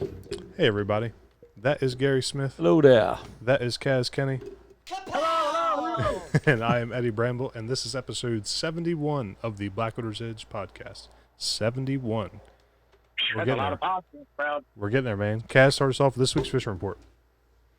Hey everybody, that is Gary Smith. Hello there. That is Kaz Kenny. Hello. And I am Eddie Bramble, and this is episode 71 of the Blackwater's Edge podcast. 71. That's a lot of positive, crowd. We're getting there, man. Kaz, start us off with this week's fishing report.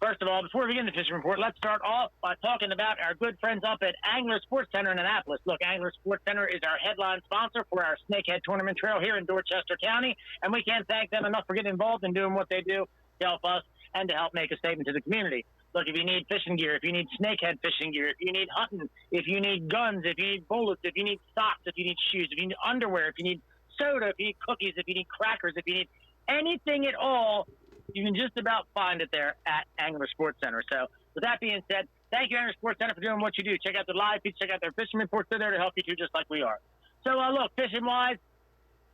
First of all, before we begin the fishing report, let's start off by talking about our good friends up at Angler Sports Center in Annapolis. Look, Angler Sports Center is our headline sponsor for our Snakehead Tournament Trail here in Dorchester County, and we can't thank them enough for getting involved and doing what they do to help us and to help make a statement to the community. Look, if you need fishing gear, if you need snakehead fishing gear, if you need hunting, if you need guns, if you need bullets, if you need socks, if you need shoes, if you need underwear, if you need soda, if you need cookies, if you need crackers, if you need anything at all, you can just about find it there at Angler Sports Center. So with that being said, thank you, Angler Sports Center, for doing what you do. Check out the live feeds, check out their fishing reports. They're there to help you too, just like we are. So look, fishing-wise,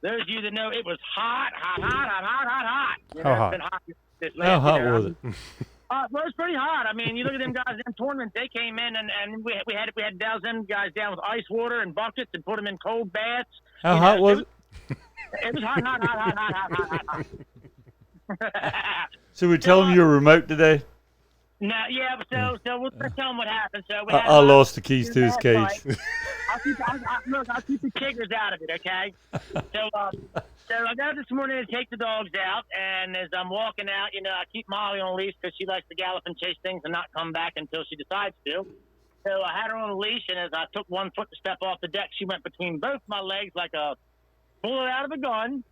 those of you that know, it was hot. You know, How hot? It's been hot this How last hot year. was it? Well, it was pretty hot. I mean, you look at them guys in tournaments, they came in and we had to douse them guys down with ice water and buckets and put them in cold baths. How hot was it? It was hot. Should we tell them you're remote today? No, yeah, but so we'll tell them what happened. So we I lost the keys to his last cage. night. I'll keep the chiggers out of it, okay? So I got this morning to take the dogs out, and as I'm walking out, you know, I keep Molly on a leash because she likes to gallop and chase things and not come back until she decides to. So I had her on a leash, and as I took one foot to step off the deck, she went between both my legs like a bullet out of a gun.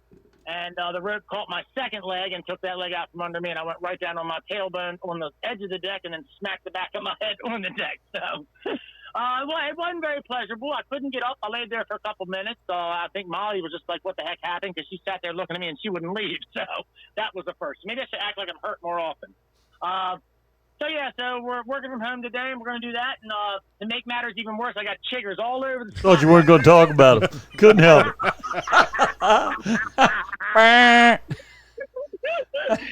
And the rope caught my second leg and took that leg out from under me, and I went right down on my tailbone on the edge of the deck and then smacked the back of my head on the deck. So it wasn't very pleasurable. I couldn't get up. I laid there for a couple minutes. I think Molly was just like, what the heck happened? Because she sat there looking at me, and she wouldn't leave. So that was the first. Maybe I should act like I'm hurt more often. So we're working from home today, and we're going to do that. And to make matters even worse, I got chiggers all over the spot. Thought you weren't going to talk about them. Couldn't help it.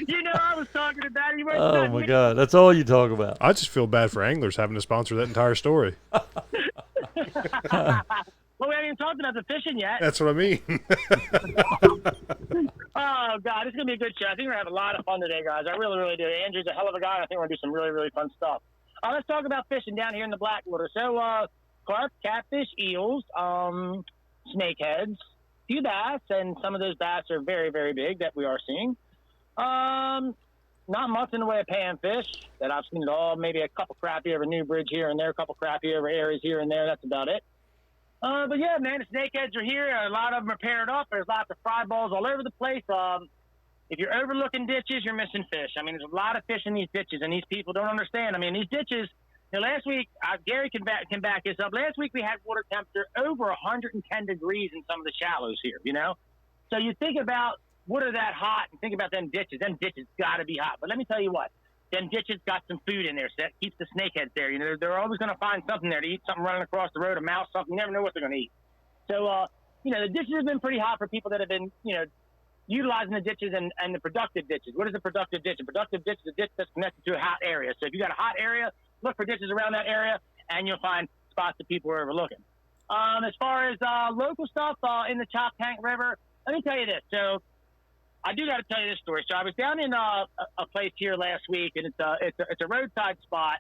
You know, I was talking about it. Oh, my God. That's all you talk about. I just feel bad for anglers having to sponsor that entire story. Well, we haven't even talked about the fishing yet. That's what I mean. Oh, God, it's going to be a good show. I think we're going to have a lot of fun today, guys. I really, really do. Andrew's a hell of a guy, and I think we're going to do some really, really fun stuff. Let's talk about fishing down here in the Blackwater. So, carp, catfish, eels, snakeheads, few bass, and some of those bass are very, very big that we are seeing. Not much in the way of panfish that I've seen at all. Maybe a couple crappie over New Bridge here and there, a couple crappie over areas here and there. That's about it. But yeah, man, the snakeheads are here. A lot of them are paired up. There's lots of fry balls all over the place. If you're overlooking ditches, you're missing fish. I mean, there's a lot of fish in these ditches, and these people don't understand. I mean, these ditches, you know, last week, Gary can back this up. Last week we had water temperature over 110 degrees in some of the shallows here, you know? So you think about water that hot and think about them ditches. Them ditches got to be hot. But let me tell you what. Them ditches got some food in there, so that keeps the snakeheads there. You know, they're always going to find something there to eat, something running across the road, a mouse, something. You never know what they're going to eat. So, you know, the ditches have been pretty hot for people that have been, you know, utilizing the ditches and the productive ditches. What is a productive ditch? A productive ditch is a ditch that's connected to a hot area. So if you got a hot area, look for ditches around that area, and you'll find spots that people are overlooking. As far as local stuff in the Chop Tank River, let me tell you this. So I do got to tell you this story. So I was down in a place here last week, and it's a roadside spot.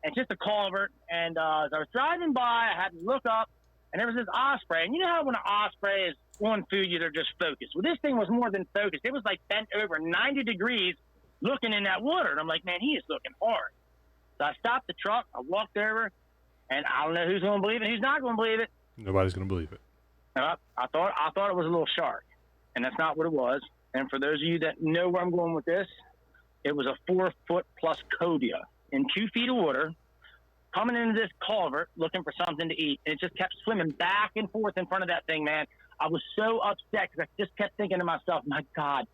And it's just a culvert. And as I was driving by, I had to look up, and there was this osprey. And you know how when an osprey is on food, they're just focused. Well, this thing was more than focused. It was like bent over 90 degrees looking in that water. And I'm like, man, he is looking hard. So I stopped the truck. I walked over, and I don't know who's going to believe it, who's not going to believe it. Nobody's going to believe it. I thought it was a little shark, and that's not what it was. And for those of you that know where I'm going with this, it was a 4-foot plus cobia in 2 feet of water coming into this culvert looking for something to eat. And it just kept swimming back and forth in front of that thing, man. I was so upset because I just kept thinking to myself, my God,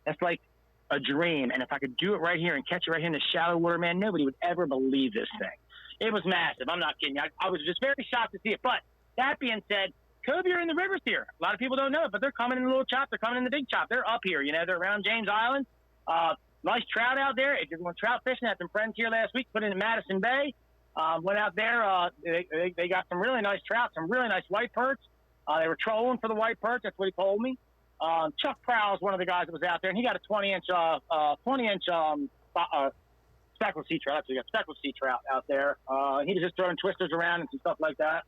that's like a dream. And if I could do it right here and catch it right here in the shallow water, man, nobody would ever believe this thing. It was massive. I'm not kidding you. I was just very shocked to see it. But that being said, cobia are in the rivers here. A lot of people don't know it, but they're coming in the little chop. They're coming in the big chop. They're up here. You know, they're around James Island. Nice trout out there. If you're going trout fishing, I had some friends here last week, put in Madison Bay. Went out there. They got some really nice trout, some really nice white perch. They were trolling for the white perch. That's what he told me. Chuck Prowse, one of the guys that was out there, and he got a 20-inch speckled sea trout. Actually, got speckled sea trout out there. He was just throwing twisters around and some stuff like that.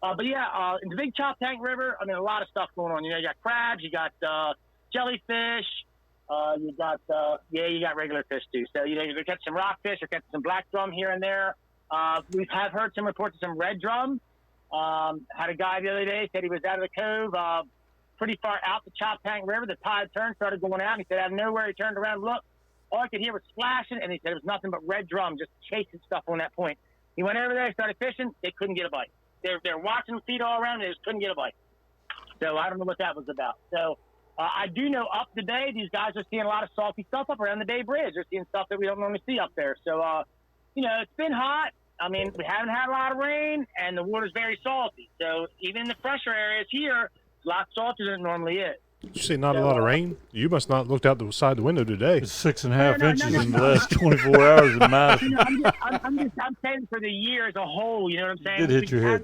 But yeah, in the Big Chop Tank River, I mean, a lot of stuff going on. You know, you got crabs, you got jellyfish, you got regular fish too. So you know, you catch some rockfish, or catch some black drum here and there. We have heard some reports of some red drum. Had a guy the other day said he was out of the cove, pretty far out the Chop Tank River. The tide turned, started going out. And he said out of nowhere, he turned around, looked. All I could hear was splashing, and he said it was nothing but red drum just chasing stuff on that point. He went over there, started fishing. They couldn't get a bite. They're watching the feed all around. They just couldn't get a bite. So I don't know what that was about. So I do know up the bay, these guys are seeing a lot of salty stuff up around the Bay Bridge. They're seeing stuff that we don't normally see up there. So, you know, it's been hot. I mean, we haven't had a lot of rain, and the water's very salty. So even in the fresher areas here, it's a lot saltier than it normally is. Did you say not a lot of rain? You must not looked out the side the window today. It's 6.5 inches in the last 24 hours in Madison. You know, I'm saying for the year as a whole, you know what I'm saying? Did hit your head.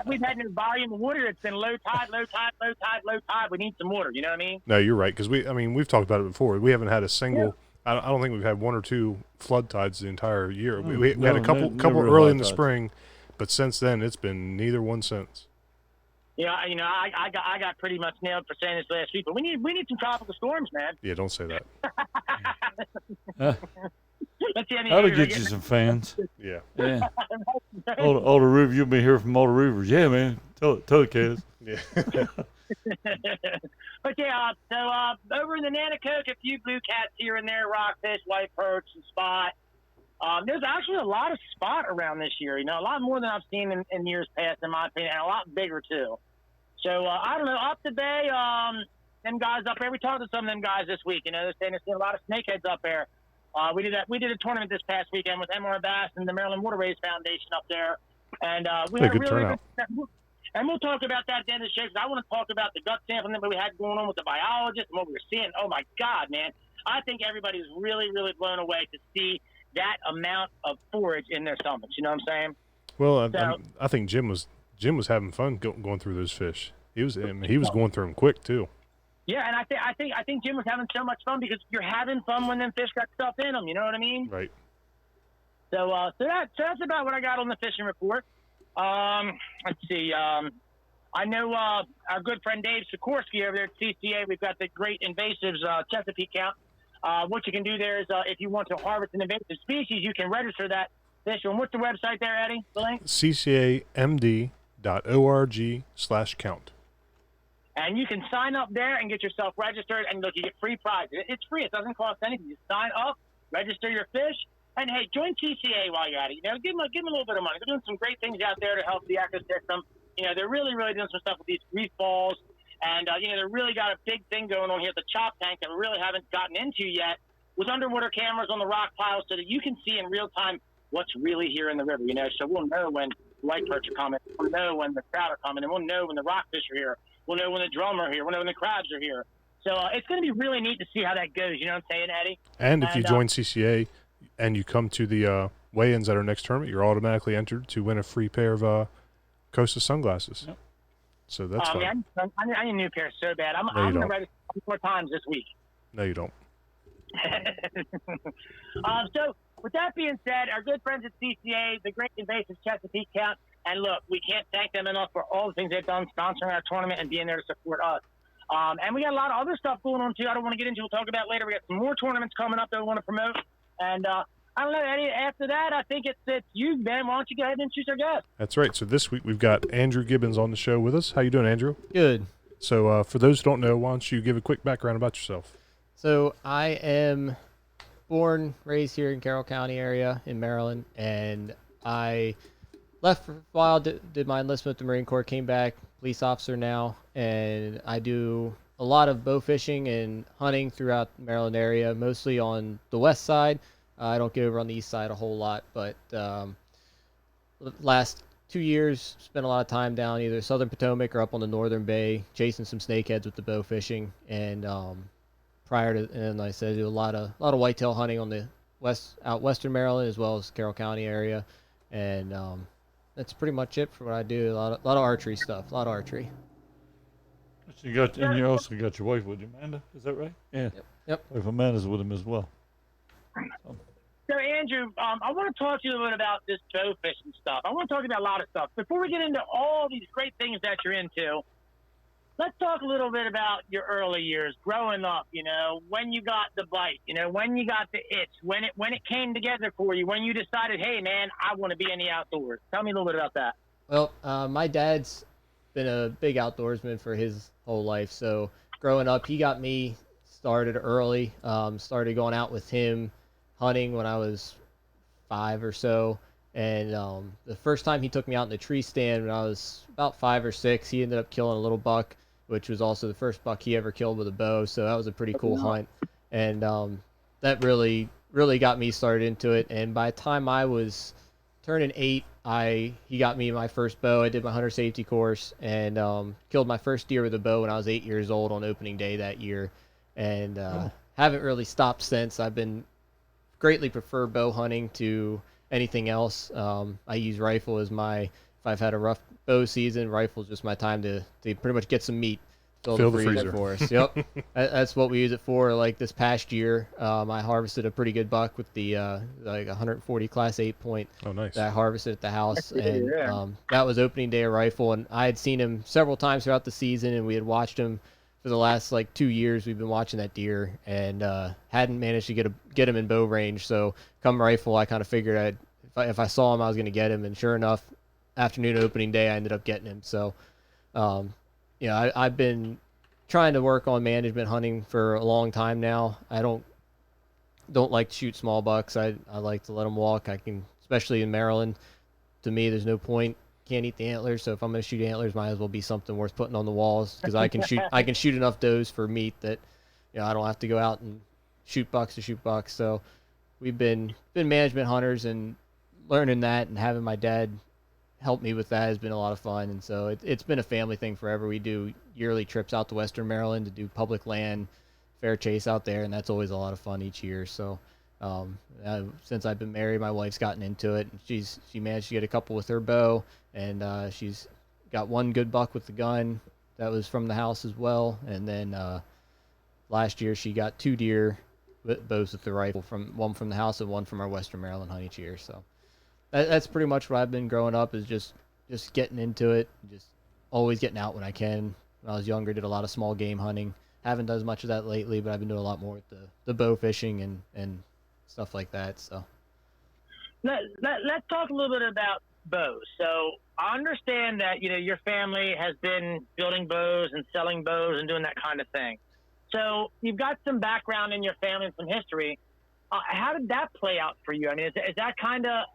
We've had no volume of water. It's been low tide, low tide, low tide, low tide. We need some water, you know what I mean? No, you're right, because we've talked about it before. We haven't had a single. Yeah. I don't think we've had one or two flood tides the entire year. We had a couple early in the spring, but since then it's been neither one since. Yeah, you know, I got pretty much nailed for saying this last week, but we need some tropical storms, man. Yeah, don't say that. Let's see That'll get you some fans. Yeah. All the rivers, you'll be hearing from all the rivers. Yeah, man. Tell the kids. Yeah. But yeah, so over in the Nanticoke, a few blue cats here and there, rockfish, white perch, and spot. There's actually a lot of spot around this year, you know, a lot more than I've seen in years past, in my opinion, and a lot bigger too. So I don't know, up the bay, them guys up there, we talked to some of them guys this week, you know, they're saying there's a lot of snakeheads up there. We did a tournament this past weekend with MR Bass and the Maryland Waterways Foundation up there, and we had a really turnout. And we'll talk about that at the end of the show, because I want to talk about the gut sampling that we had going on with the biologists and what we were seeing. Oh my God, man! I think everybody's really, really blown away to see that amount of forage in their stomachs. You know what I'm saying? Well, I think Jim was having fun going through those fish. He was going through them quick too. Yeah, and I think Jim was having so much fun, because you're having fun when them fish got stuff in them. You know what I mean? Right. So that's about what I got on the fishing report. Let's see. I know our good friend Dave Sikorsky over there at CCA. We've got the Great Invasives Chesapeake count. What you can do there is, if you want to harvest an invasive species, you can register that fish. And what's the website there, Eddie? The link? ccamd.org/count. And you can sign up there and get yourself registered, and look, you get free prizes. It's free. It doesn't cost anything. You sign up, register your fish, and hey, join CCA while you're at it. You know, give them a little bit of money. They're doing some great things out there to help the ecosystem. You know, they're really, really doing some stuff with these reef balls. And, you know, they really got a big thing going on here at the Chop Tank that we really haven't gotten into yet, with underwater cameras on the rock piles, so that you can see in real time what's really here in the river, you know. So we'll know when white perch are coming. We'll know when the trout are coming. And we'll know when the rockfish are here. We'll know when the drum are here. We'll know when the crabs are here. So it's going to be really neat to see how that goes. You know what I'm saying, Eddie? And if you join CCA and you come to the weigh-ins at our next tournament, you're automatically entered to win a free pair of Costa sunglasses. Yep. So that's fun. Man, I need a new pair so bad. I'm going to register 4 times this week. No, you don't. So with that being said, our good friends at CCA, the Great Invasive Chesapeake count, and look, we can't thank them enough for all the things they've done, sponsoring our tournament and being there to support us. And we got a lot of other stuff going on too. I don't want to get into. We'll talk about later. We got some more tournaments coming up that we want to promote. And I don't know, Eddie, after that, I think it's you, Ben. Why don't you go ahead and introduce our guest? That's right. So this week we've got Andrew Gibbons on the show with us. How you doing, Andrew? Good. So for those who don't know, why don't you give a quick background about yourself? So I am born, raised here in Carroll County area in Maryland, and I left for a while, did my enlistment with the Marine Corps, came back, police officer now, and I do a lot of bow fishing and hunting throughout the Maryland area, mostly on the west side. I don't get over on the east side a whole lot, but last 2 years, spent a lot of time down either southern Potomac or up on the northern bay, chasing some snakeheads with the bow fishing. And prior to, and like I said, do a lot of whitetail hunting on the western Maryland as well as Carroll County area, and that's pretty much it for what I do. A lot of archery stuff, a lot of archery. And you also got your wife with you, Amanda. Is that right? Yeah. Yep. Wife Amanda's with him as well. So, Andrew, I want to talk to you a little bit about this bow fishing stuff. I want to talk about a lot of stuff. Before we get into all these great things that you're into, let's talk a little bit about your early years, growing up, when you got the bite, when you got the itch, when it came together for you, when you decided, hey, man, I want to be in the outdoors. Tell me a little bit about that. Well, my dad's been a big outdoorsman for his whole life. So growing up, he got me started early. Started going out with him hunting when I was 5 or so. And the first time he took me out in the tree stand when I was about 5 or 6, he ended up killing a little buck, which was also the first buck he ever killed with a bow. So that was a pretty cool hunt. And that really, really got me started into it. And by the time I was turning 8, he got me my first bow. I did my hunter safety course and killed my first deer with a bow when I was 8 years old on opening day that year. And haven't really stopped since. I've been greatly prefer bow hunting to anything else. I use rifle as if I've had a rough bow season, rifle's just my time to pretty much get some meat. Fill the freezer for us. Yep. That's what we use it for. Like this past year, I harvested a pretty good buck with the like 140 class 8 point. Oh, nice. That I harvested at the house. And that was opening day of rifle. And I had seen him several times throughout the season, and we had watched him for the last like 2 years. We've been watching that deer and hadn't managed to get him in bow range. So come rifle, I kind of figured if I saw him, I was going to get him. And sure enough, afternoon opening day, I ended up getting him. So, I've been trying to work on management hunting for a long time now. I don't like to shoot small bucks. I like to let them walk. Especially in Maryland, to me, there's no point. Can't eat the antlers, so if I'm going to shoot antlers, might as well be something worth putting on the walls because I can shoot enough does for meat that I don't have to go out and shoot bucks to shoot bucks. So we've been management hunters, and learning that and having my dad help me with that has been a lot of fun. And so it's been a family thing forever. We do yearly trips out to Western Maryland to do public land fair chase out there, and that's always a lot of fun each year. So since I've been married, my wife's gotten into it. She managed to get a couple with her bow, and she's got one good buck with the gun that was from the house as well. And then last year she got 2 deer bows with the rifle, one from the house and one from our Western Maryland hunt each year. So that's pretty much what I've been growing up, is just getting into it, just always getting out when I can. When I was younger, did a lot of small game hunting. Haven't done as much of that lately, but I've been doing a lot more with the bow fishing and stuff like that. So let's talk a little bit about bows. So I understand that your family has been building bows and selling bows and doing that kind of thing. So you've got some background in your family and some history. How did that play out for you? I mean, is that kind of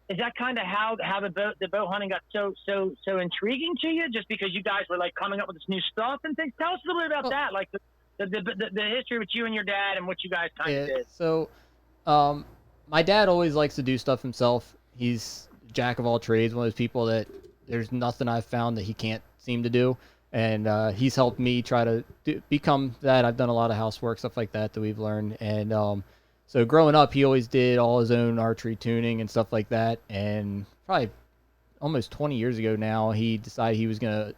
how the bow hunting got so intriguing to you, just because you guys were like coming up with this new stuff and things? Tell us a little bit about that, like the history with you and your dad and what you guys kind of did. So my dad always likes to do stuff himself. He's a jack of all trades, one of those people that there's nothing I've found that he can't seem to do. And he's helped me try to become that. I've done a lot of housework, stuff like that we've learned. And so growing up, he always did all his own archery tuning and stuff like that. And probably almost 20 years ago now, he decided he was going to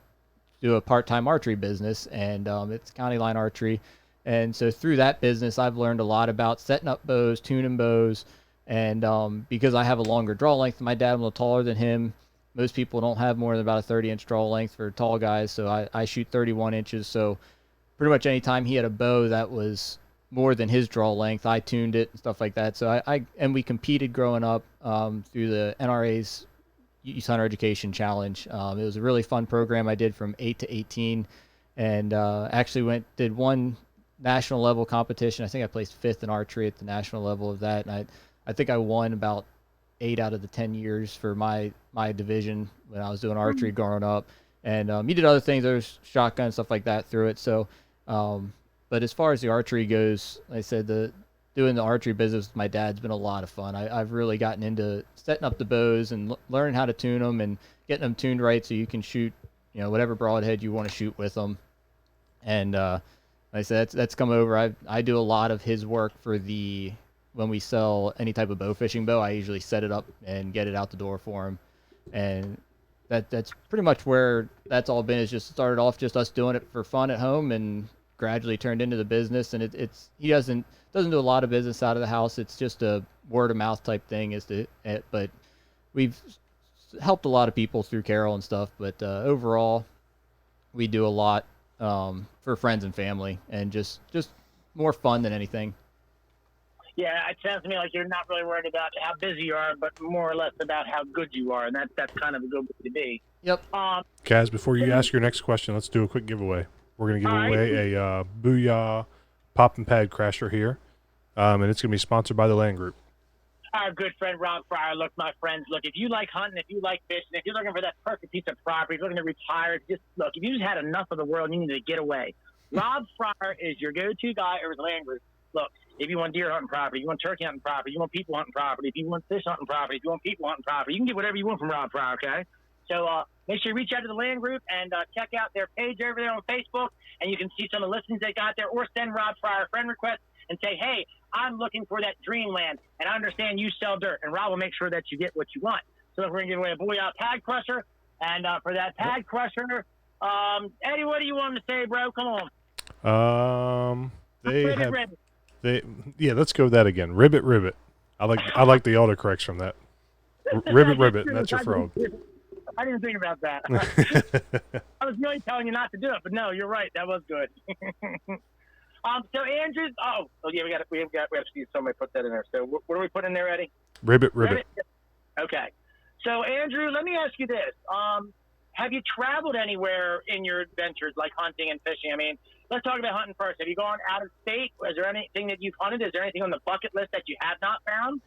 do a part-time archery business, and it's county line archery. And so through that business, I've learned a lot about setting up bows, tuning bows. And because I have a longer draw length than my dad, I'm a little taller than him. Most people don't have more than about a 30-inch draw length for tall guys, so I shoot 31 inches. So pretty much any time he had a bow that was more than his draw length, I tuned it and stuff like that. So and we competed growing up through the NRA's Youth Hunter Education Challenge. It was a really fun program I did from 8 to 18, and actually did one national level competition. I think I placed 5th in archery at the national level of that, and I think I won about 8 out of the 10 years for my division when I was doing archery growing up. And you did other things, there's shotgun, stuff like that through it. So, but as far as the archery goes, like I said, doing the archery business with my dad's been a lot of fun. I've really gotten into setting up the bows and learning how to tune them and getting them tuned right so you can shoot, whatever broadhead you want to shoot with them. And like I said, that's come over. I do a lot of his work when we sell any type of bow fishing bow. I usually set it up and get it out the door for him. And that's pretty much where that's all been. Is just started off just us doing it for fun at home, and gradually turned into the business. And he doesn't do a lot of business out of the house. It's just a word of mouth type thing. But we've helped a lot of people through Carroll and stuff. But overall, we do a lot for friends and family, and just more fun than anything. Yeah, it sounds to me like you're not really worried about how busy you are, but more or less about how good you are, and that's kind of a good way to be. Yep. Kaz, before you ask your next question, let's do a quick giveaway. We're going to give away a Booyah Pop and Pad Crasher here, and it's going to be sponsored by the Land Group. Our good friend Rob Fryer. Look, my friends, if you like hunting, if you like fishing, if you're looking for that perfect piece of property, if you're looking to retire, if you just had enough of the world, you need to get away. Rob Fryer is your go-to guy over the Land Group. Look, if you want deer hunting property, you want turkey hunting property, you want people hunting property, if you want fish hunting property, if you want people hunting property, you can get whatever you want from Rob Fryer, okay? So make sure you reach out to the Land Group and check out their page over there on Facebook, and you can see some of the listings they got there, or send Rob Fryer a friend request and say, hey, I'm looking for that dreamland, and I understand you sell dirt, and Rob will make sure that you get what you want. So we're going to give away a Booyah Pad Crusher, and for that Pad Crusher, Eddie, what do you want to say, bro? Come on. Let's go with that again. Ribbit. I like the autocorrects from that. Ribbit, and that's your frog. I didn't think about that. I was really telling you not to do it, but no, you're right. That was good. So Andrew, yeah, we have to see somebody put that in there. So what do we put in there, Eddie? Ribbit. Okay. So Andrew, let me ask you this: have you traveled anywhere in your adventures, like hunting and fishing? I mean, let's talk about hunting first. Have you gone out of state? Is there anything that you've hunted? Is there anything on the bucket list that you have not found?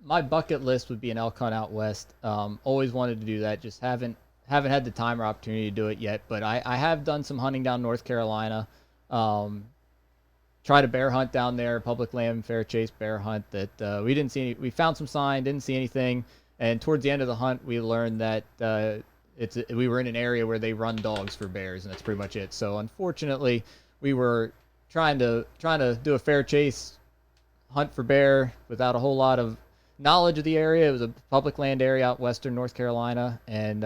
My bucket list would be an elk hunt out west. Always wanted to do that. Just haven't had the time or opportunity to do it yet. But I have done some hunting down North Carolina. Tried a bear hunt down there, public land fair chase bear hunt that we didn't see any. We found some sign, didn't see anything, and towards the end of the hunt, we learned that we were in an area where they run dogs for bears, and that's pretty much it. So unfortunately, we were trying to do a fair chase hunt for bear without a whole lot of knowledge of the area. It was a public land area out western North Carolina, and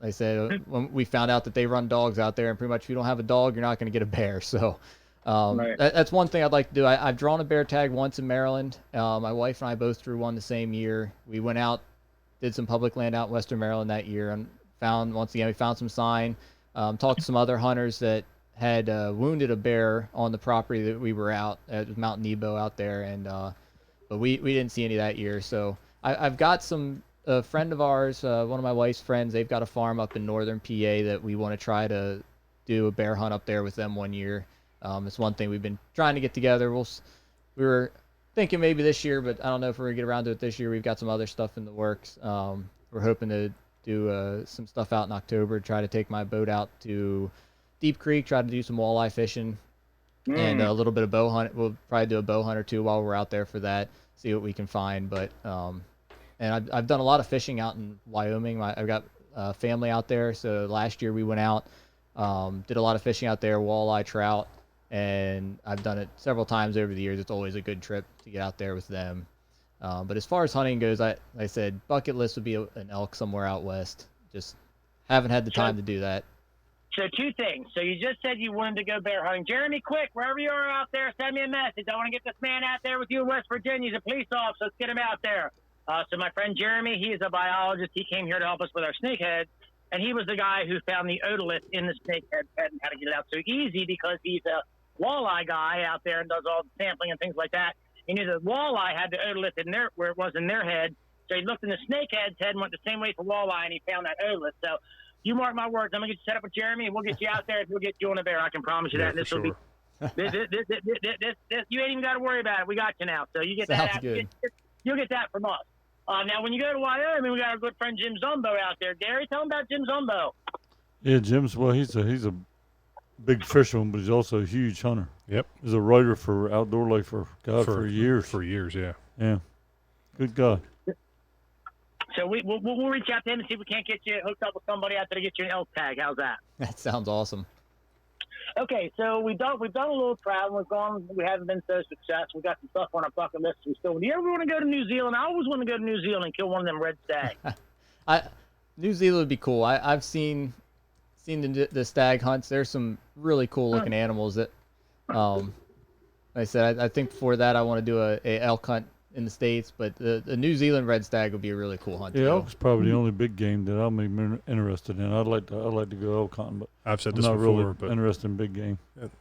they said when we found out that they run dogs out there, and pretty much if you don't have a dog, you're not going to get a bear. So Right. that's one thing I'd like to do. I've drawn a bear tag once in Maryland. My wife and I both drew one the same year. We went out, did some public land out in western Maryland that year, and we found some sign. Talked to some other hunters that had wounded a bear on the property that we were out at Mount Nebo out there, and but we didn't see any that year. So I've got a friend of ours, one of my wife's friends, they've got a farm up in northern PA that we want to try to do a bear hunt up there with them one year. It's one thing we've been trying to get together. We were thinking maybe this year, but I don't know if we're going to get around to it this year. We've got some other stuff in the works. We're hoping to do some stuff out in October, try to take my boat out to Deep Creek, try to do some walleye fishing and a little bit of bow hunt. We'll probably do a bow hunt or two while we're out there for that, see what we can find. But and I've done a lot of fishing out in Wyoming. I've got family out there, so last year we went out, did a lot of fishing out there, walleye, trout, and I've done it several times over the years. It's always a good trip to get out there with them. But as far as hunting goes, like I said, bucket list would be an elk somewhere out west. Just haven't had the time to do that. So two things. So you just said you wanted to go bear hunting. Jeremy, quick, wherever you are out there, send me a message. I want to get this man out there with you in West Virginia. He's a police officer. Let's get him out there. So my friend Jeremy, he is a biologist. He came here to help us with our snakehead, and he was the guy who found the otolith in the snakehead head and how to get it out so easy because he's a walleye guy out there and does all the sampling and things like that. He knew the walleye had the otolith in there where it was in their head. So he looked in the snakehead's head and went the same way for walleye, and he found that otolith. So you mark my words, I'm going to get you set up with Jeremy, and we'll get you out there, and we'll get you on a bear. I can promise you that. And this will be this, you ain't even got to worry about it. We got you now. So you get that. Good. You'll get that from us. Now, when you go to Wyoming, we got our good friend Jim Zumbo out there. Gary, tell him about Jim Zumbo. Yeah, Jim's, well, he's a big fisherman, but he's also a huge hunter. Yep. He's a writer for Outdoor Life for years. For years, yeah. Yeah. Good guy. So we'll reach out to him and see if we can't get you hooked up with somebody out there to get you an elk tag. How's that? That sounds awesome. Okay, so we've done a little traveling. We haven't been so successful. We got some stuff on our bucket list. Do you ever want to go to New Zealand? I always want to go to New Zealand and kill one of them red stags. New Zealand would be cool. I've seen the stag hunts. There's some really cool looking animals that, like I said, I think before that I want to do a elk hunt in the States, but the New Zealand red stag would be a really cool hunt. Yeah, too. elk's probably the only big game that I'm even interested in. I'd like to go elk hunting, but I've said I'm this not before, really but interested in big game.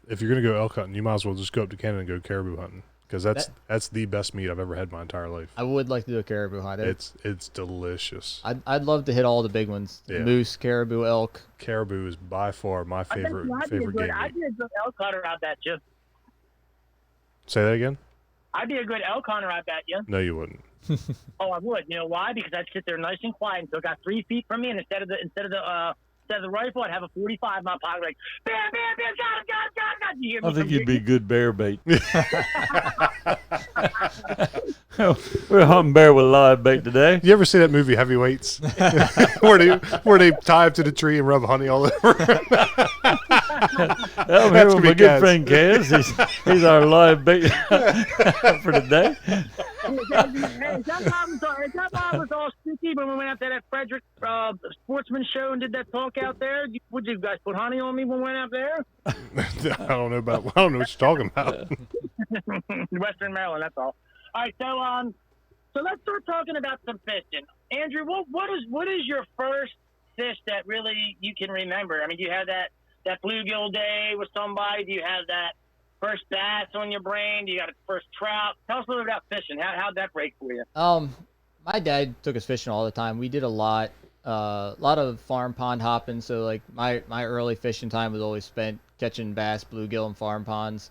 if you're going to go elk hunting, you might as well just go up to Canada and go caribou hunting, because that's the best meat I've ever had my entire life. I would like to do a caribou hunt. It's delicious. I'd love to hit all the big ones: Yeah. moose, caribou, elk. Caribou is by far my favorite game I'd be a good elk hunter, I bet you. Say that again? I'd be a good elk hunter, I bet you. No, you wouldn't. Oh, I would. You know why? Because I'd sit there nice and quiet until it got 3 feet from me, and instead of the rifle, I'd have a 45 in my pocket, like bam, bam, bam, got. You hear me? I think you'd be good bear bait. We're hunting bear with live bait today. You ever see that movie Heavyweights, where they tie up to the tree and rub honey all over? I'm here with my good friend Kaz. He's our live bait for today. Hey, that bomb was all sticky when we went out to that Frederick Sportsman show and did that talk out there. Would you guys put honey on me when we went out there? I don't know what you're talking about. Western Maryland, that's all. All right, so let's start talking about some fishing. Andrew, what is your first fish that really you can remember? I mean, do you have that bluegill day with somebody? Do you have that first bass on your brain? Do you got a first trout? Tell us a little bit about fishing. How'd that break for you? My dad took us fishing all the time. We did a lot of farm pond hopping. So like my early fishing time was always spent catching bass, bluegill, and farm ponds.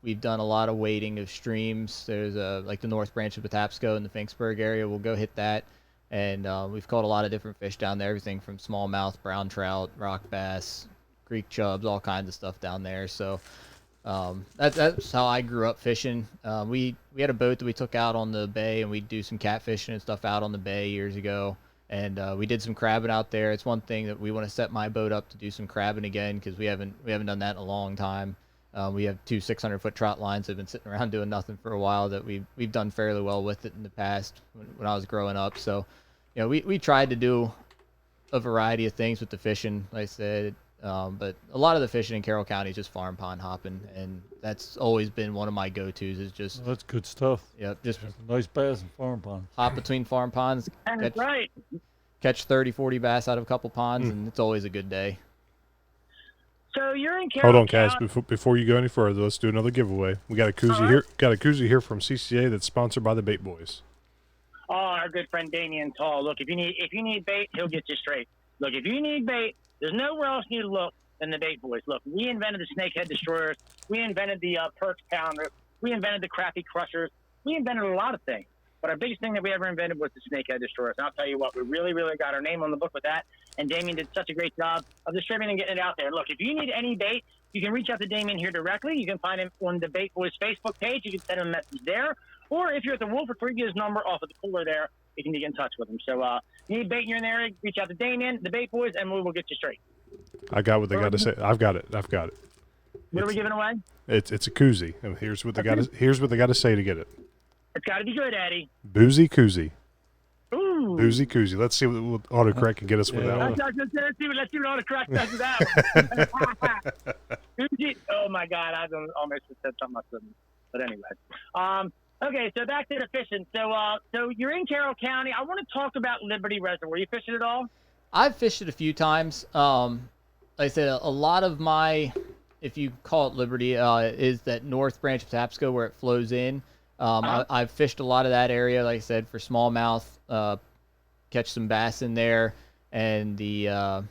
We've done a lot of wading of streams. There's like the North Branch of Patapsco in the Finksburg area. We'll go hit that. And we've caught a lot of different fish down there, everything from smallmouth, brown trout, rock bass, creek chubs, all kinds of stuff down there. So that's how I grew up fishing. We had a boat that we took out on the bay, and we'd do some catfishing and stuff out on the bay years ago. And we did some crabbing out there. It's one thing that we want to set my boat up to do some crabbing again, because we haven't done that in a long time. We have two 600-foot trout lines that have been sitting around doing nothing for a while that we've done fairly well with it in the past when I was growing up. So, we tried to do a variety of things with the fishing, like I said. But a lot of the fishing in Carroll County is just farm pond hopping, and that's always been one of my go-tos. Is just That's good stuff. Yep, just Nice bass in farm pond. hop between farm ponds, That's right. catch 30, 40 bass out of a couple ponds, and it's always a good day. So you're in Carroll Hold on, Kaz. County. Before you go any further, let's do another giveaway. We got a koozie here. Got a koozie here from CCA that's sponsored by the Bait Boyz. Oh, our good friend Damian Tall. Look, if you need bait, he'll get you straight. Look, if you need bait, there's nowhere else you need to look than the Bait Boyz. Look, we invented the Snakehead destroyers. We invented the perch pounder. We invented the crappie crushers. We invented a lot of things. But our biggest thing that we ever invented was the Snakehead destroyers. And I'll tell you what, we really, really got our name on the book with that. And Damien did such a great job of distributing and getting it out there. Look, if you need any bait, you can reach out to Damien here directly. You can find him on the Bait Boyz Facebook page. You can send him a message there. Or if you're at the Woolford, get his number off of the cooler there. You can get in touch with him. So you need bait in your area, reach out to Damien, the Bait Boyz, and we will get you straight. I got what they got to say. I've got it. What are we giving away? It's a koozie. And here's what they got to say to get it. It's got to be good, Eddie. Boozy koozie. Ooh. Boozy koozie. Let's see what autocorrect can get us with that one. Let's see what autocorrect does with that one. Oh my God, I almost said something I shouldn't. But anyway, okay. So back to the fishing. So you're in Carroll County. I want to talk about Liberty Reservoir. You fishing at all? I've fished it a few times. Like I said, a lot of my, if you call it Liberty, is that North Branch of Patapsco where it flows in. I've fished a lot of that area, like I said, for smallmouth, catch some bass in there, and the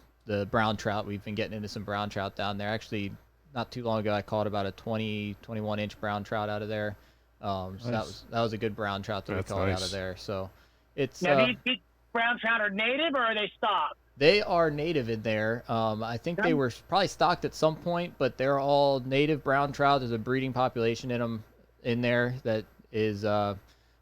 brown trout. We've been getting into some brown trout down there. Actually, not too long ago, I caught about a 21-inch brown trout out of there. So nice. that was a good brown trout that we caught out of there. So it's now, these brown trout are native, or are they stocked? They are native in there. I think they were probably stocked at some point, but they're all native brown trout. There's a breeding population in them in there that is,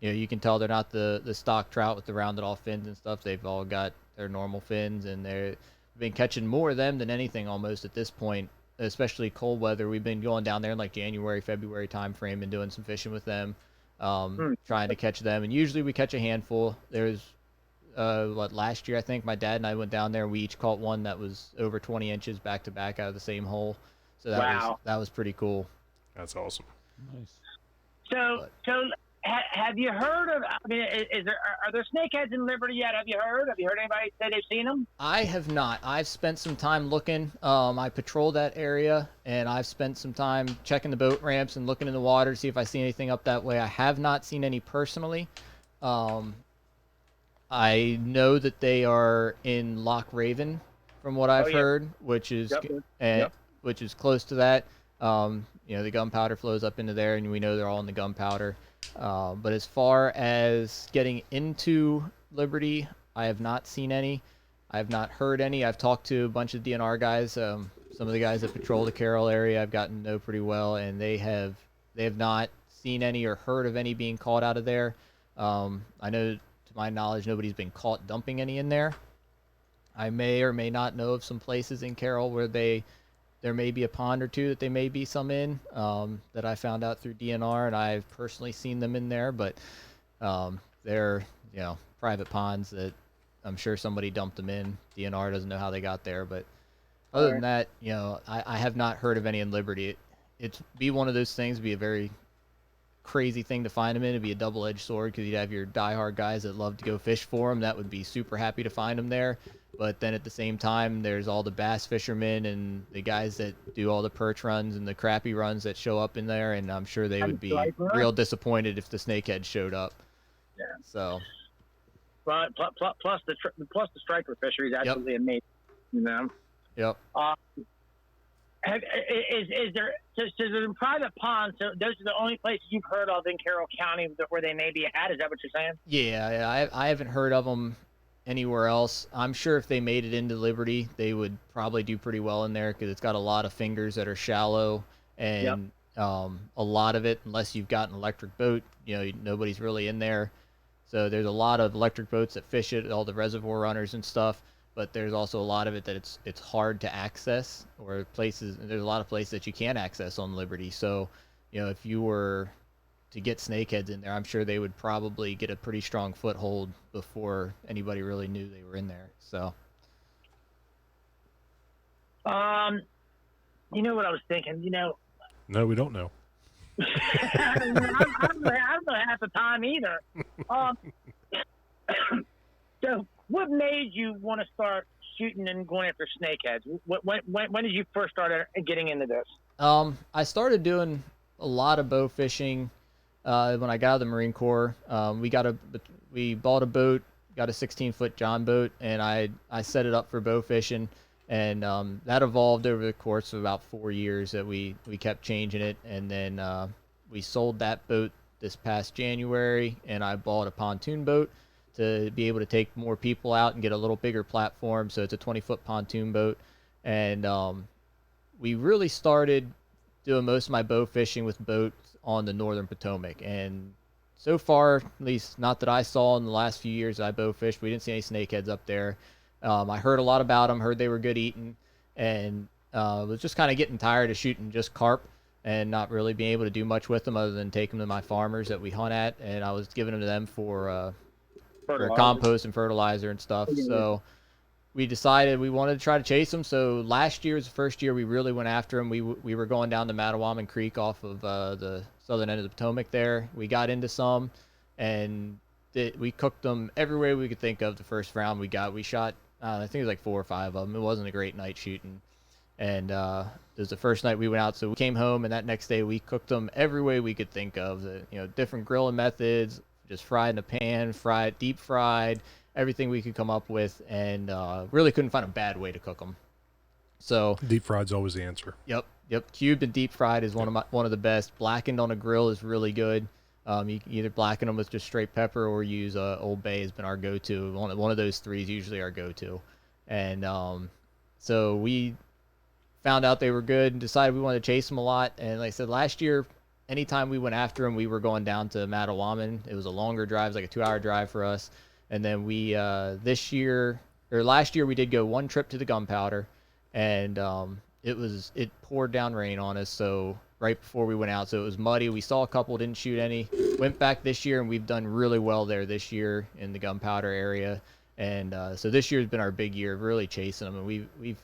you can tell they're not the stock trout with the rounded off fins and stuff. They've all got their normal fins, and they've been catching more of them than anything almost at this point, especially cold weather. We've been going down there in like January, February time frame and doing some fishing with them, trying to catch them. And usually we catch a handful. There's last year I think my dad and I went down there. We each caught one that was over 20 inches back to back out of the same hole. So that was pretty cool. That's awesome. Nice. So have you heard of? I mean, are there snakeheads in Liberty yet? Have you heard? Have you heard anybody say they've seen them? I have not. I've spent some time looking. I patrol that area, and I've spent some time checking the boat ramps and looking in the water to see if I see anything up that way. I have not seen any personally. I know that they are in Loch Raven, from what I've heard, which is which is close to that. The gunpowder flows up into there, and we know they're all in the gunpowder. But as far as getting into Liberty, I have not seen any. I have not heard any. I've talked to a bunch of DNR guys, some of the guys that patrol the Carroll area. I've gotten to know pretty well, and they have not seen any or heard of any being caught out of there. I know, to my knowledge, nobody's been caught dumping any in there. I may or may not know of some places in Carroll where there may be a pond or two that they may be some in, that I found out through DNR, and I've personally seen them in there, but they're private ponds that I'm sure somebody dumped them in. DNR doesn't know how they got there, but other than that, I have not heard of any in Liberty. It'd be one of those things, be a very crazy thing to find them in. It'd be a double-edged sword, because you'd have your diehard guys that love to go fish for them that would be super happy to find them there. But then at the same time, there's all the bass fishermen and the guys that do all the perch runs and the crappie runs that show up in there, and I'm sure they would be real disappointed if the snakehead showed up. Yeah. So. But plus the striper fishery is absolutely amazing. Yep. Is there in private ponds? So those are the only places you've heard of in Carroll County where they may be at. Is that what you're saying? Yeah. I haven't heard of them anywhere else. I'm sure if they made it into Liberty, they would probably do pretty well in there, because it's got a lot of fingers that are shallow, and a lot of it, unless you've got an electric boat, nobody's really in there. So there's a lot of electric boats that fish it, all the reservoir runners and stuff. But there's also a lot of it that it's hard to access, or there's a lot of places that you can't access on Liberty. So, if you were to get snakeheads in there, I'm sure they would probably get a pretty strong foothold before anybody really knew they were in there. So, you know what I was thinking? No, we don't know. I don't know half the time either. So, what made you want to start shooting and going after snakeheads? When did you first start getting into this? I started doing a lot of bow fishing when I got out of the Marine Corps. We bought a boat, got a 16-foot John boat, and I set it up for bow fishing. And that evolved over the course of about 4 years that we kept changing it. And then we sold that boat this past January, and I bought a pontoon boat to be able to take more people out and get a little bigger platform. So it's a 20-foot pontoon boat. And we really started doing most of my bow fishing with boats on the northern Potomac. And so far, at least not that I saw in the last few years that I bow fished, we didn't see any snakeheads up there. I heard a lot about them, heard they were good eating, and was just kind of getting tired of shooting just carp and not really being able to do much with them other than take them to my farmers that we hunt at. And I was giving them to them for compost and fertilizer and stuff. So we decided we wanted to try to chase them. So last year was the first year we really went after them. We were going down to Mattawaman Creek off of the southern end of the Potomac there. We got into some, and we cooked them every way we could think of. The first round we shot, I think it was like 4 or 5 of them. It wasn't a great night shooting. And it was the first night we went out, so we came home, and that next day we cooked them every way we could think of. Different grilling methods, just fried in a pan, deep fried, everything we could come up with, and really couldn't find a bad way to cook them. So deep fried's always the answer. Yep. Cubed and deep fried is one of the best. Blackened on a grill is really good. You can either blacken them with just straight pepper or use Old Bay has been our go-to. One of those three is usually our go-to. And so we found out they were good and decided we wanted to chase them a lot. And like I said, last year, anytime we went after them, we were going down to Mattawaman. It was a longer drive, it was like a 2-hour drive for us. And then last year we did go one trip to the Gunpowder, and it poured down rain on us. So right before we went out, so it was muddy. We saw a couple, didn't shoot any. Went back this year, and we've done really well there this year in the Gunpowder area. And so this year's been our big year, of really chasing them. And I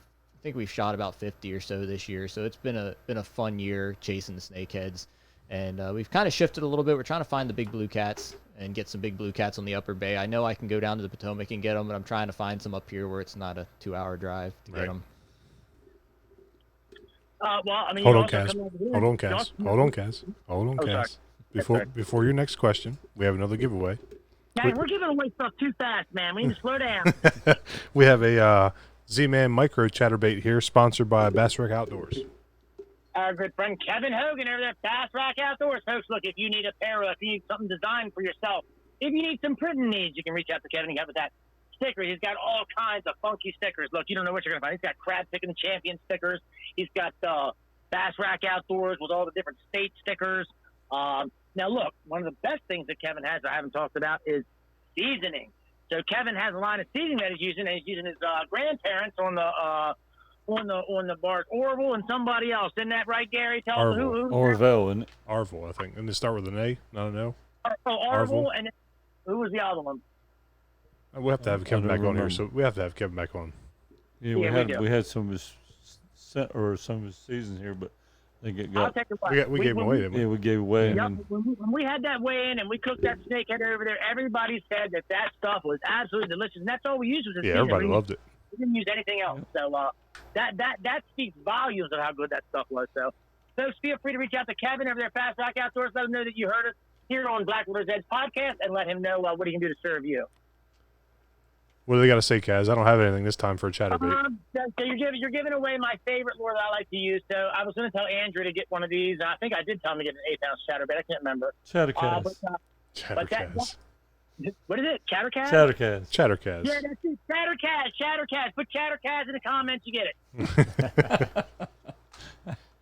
think we've shot about 50 or so this year. So it's been a fun year chasing the snakeheads. And we've kind of shifted a little bit. We're trying to find the big blue cats and get some big blue cats on the upper bay. I know I can go down to the Potomac and get them, but I'm trying to find some up here where it's not a 2-hour drive to get them. Well, I mean, Hold on, Kaz. Hold on, sorry. Kaz. Before your next question, we have another giveaway. Hey, we're giving away stuff too fast, man. We need to slow down. We have a Z-Man micro chatterbait here, sponsored by Bassrack Outdoors. Our good friend Kevin Hogan over there at Bassrack Outdoors. Folks, look, if you need apparel, if you need something designed for yourself, if you need some printing needs, you can reach out to Kevin. He got with that sticker. He's got all kinds of funky stickers. Look, you don't know what you're going to find. He's got Crab Picking the Champion stickers. He's got Bassrack Outdoors with all the different state stickers. Now, look, one of the best things that Kevin has I haven't talked about is seasoning. So Kevin has a line of seasoning that he's using, and he's using his grandparents on the bark, Orville and somebody else. Isn't that right, Gary? Tell us who Orville, and Arville, I think. And they start with an A, not an O. Orville, and who was the other one? We'll have to have Kevin back on here. So we have to have Kevin back on. Yeah, we had some of his seasons here, but they I'll take it back. We gave him away, didn't we? Yeah, we gave away. Yep, when we had that weigh in and we cooked that snakehead over there, everybody said that stuff was absolutely delicious, and that's all we used was the everybody loved it. We didn't use anything else. So that speaks volumes of how good that stuff was. So folks, feel free to reach out to Kevin over there at Bassrack Outdoors. Let him know that you heard us here on Blackwater's Edge podcast, and let him know what he can do to serve you. What do they got to say, Kaz? I don't have anything this time for a chatterbait. So you're giving away my favorite lure that I like to use. So I was going to tell Andrew to get one of these. I think I did tell him to get an 8-ounce chatterbait. I can't remember. Chattercast. Chattercast. What is it? Chattercast? Chattercast. Chattercast. Yeah, that's it. Chattercast. Put Chattercast in the comments. You get it.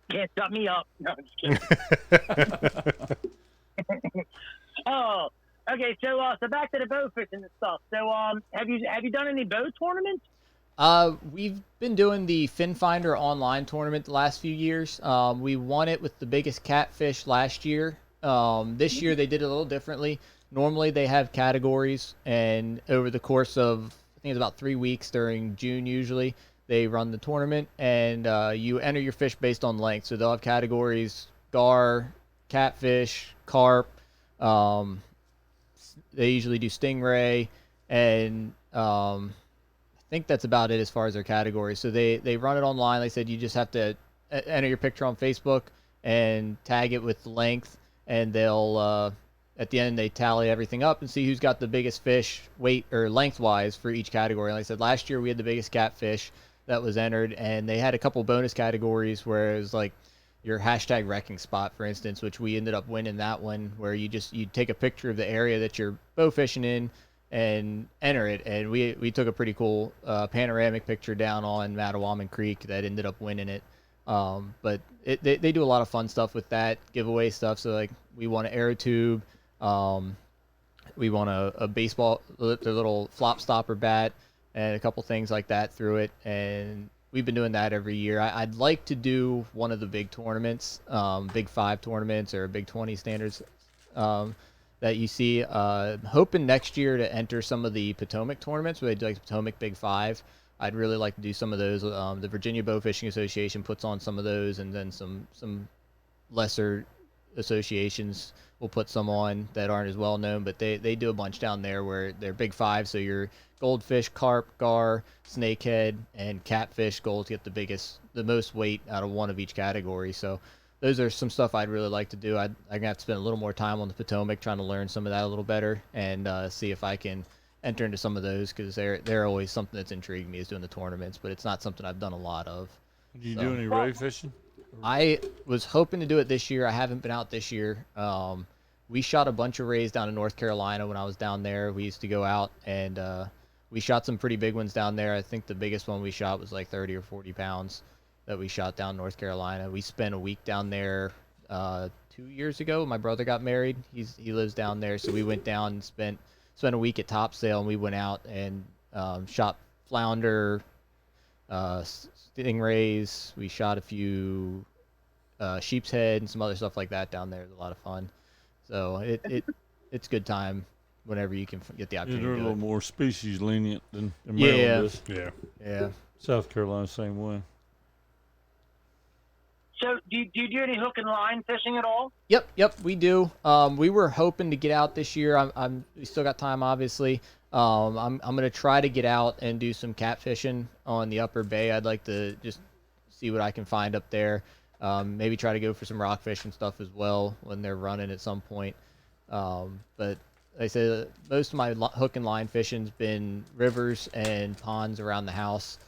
Can't shut me up. No, I'm just kidding. Oh. Okay, so back to the bow fishing and stuff. So have you done any bow tournaments? We've been doing the Fin Finder online tournament the last few years. We won it with the biggest catfish last year. This year they did it a little differently. Normally they have categories, and over the course of, I think it's about 3 weeks during June usually, they run the tournament, and you enter your fish based on length. So they'll have categories: gar, catfish, carp. They usually do stingray, and I think that's about it as far as their categories. So they run it online. They said you just have to enter your picture on Facebook and tag it with length, and they'll at the end they tally everything up and see who's got the biggest fish weight or lengthwise for each category. Like I said, last year we had the biggest catfish that was entered, and they had a couple bonus categories where it was like your hashtag wrecking spot, for instance, which we ended up winning that one, where you take a picture of the area that you're bow fishing in and enter it. And we took a pretty cool panoramic picture down on Mattawaman Creek that ended up winning it. But they do a lot of fun stuff with that giveaway stuff. So like we won an arrow tube, we won a baseball, their little flop stopper bat, and a couple things like that through it. And we've been doing that every year. I'd like to do one of the big tournaments, Big 5 tournaments or Big 20 standards that you see. Hoping next year to enter some of the Potomac tournaments where they do like Potomac Big 5. I'd really like to do some of those. The Virginia Bow Fishing Association puts on some of those, and then some lesser associations will put some on that aren't as well known, but they do a bunch down there where they're Big 5, so you're goldfish, carp, gar, snakehead, and catfish goals get the most weight out of one of each category. So those are some stuff I'd really like to do. I'm gonna have to spend a little more time on the Potomac trying to learn some of that a little better, and see if I can enter into some of those, because they're always something that's intrigued me, is doing the tournaments, but it's not something I've done a lot of. Do you do any ray fishing? I was hoping to do it this year. I haven't been out this year. We shot a bunch of rays down in North Carolina when I was down there. We used to go out, and we shot some pretty big ones down there. I think the biggest one we shot was like 30 or 40 pounds that we shot down in North Carolina. We spent a week down there 2 years ago. My brother got married. He lives down there, so we went down and spent a week at Topsail, and we went out and shot flounder, stingrays. We shot a few sheep's head and some other stuff like that down there. It was a lot of fun. So it's good time whenever you can get the Yeah, opportunity. they're a to do little it. more species lenient than Yeah. Maryland is. Yeah. Yeah. South Carolina, same way. So do you do any hook and line fishing at all? Yep, we do. We were hoping to get out this year. We still got time, obviously. I'm gonna try to get out and do some catfishing on the Upper Bay. I'd like to just see what I can find up there. Maybe try to go for some rockfish and stuff as well when they're running at some point. But like I said, most of my hook and line fishing's been rivers and ponds around the house.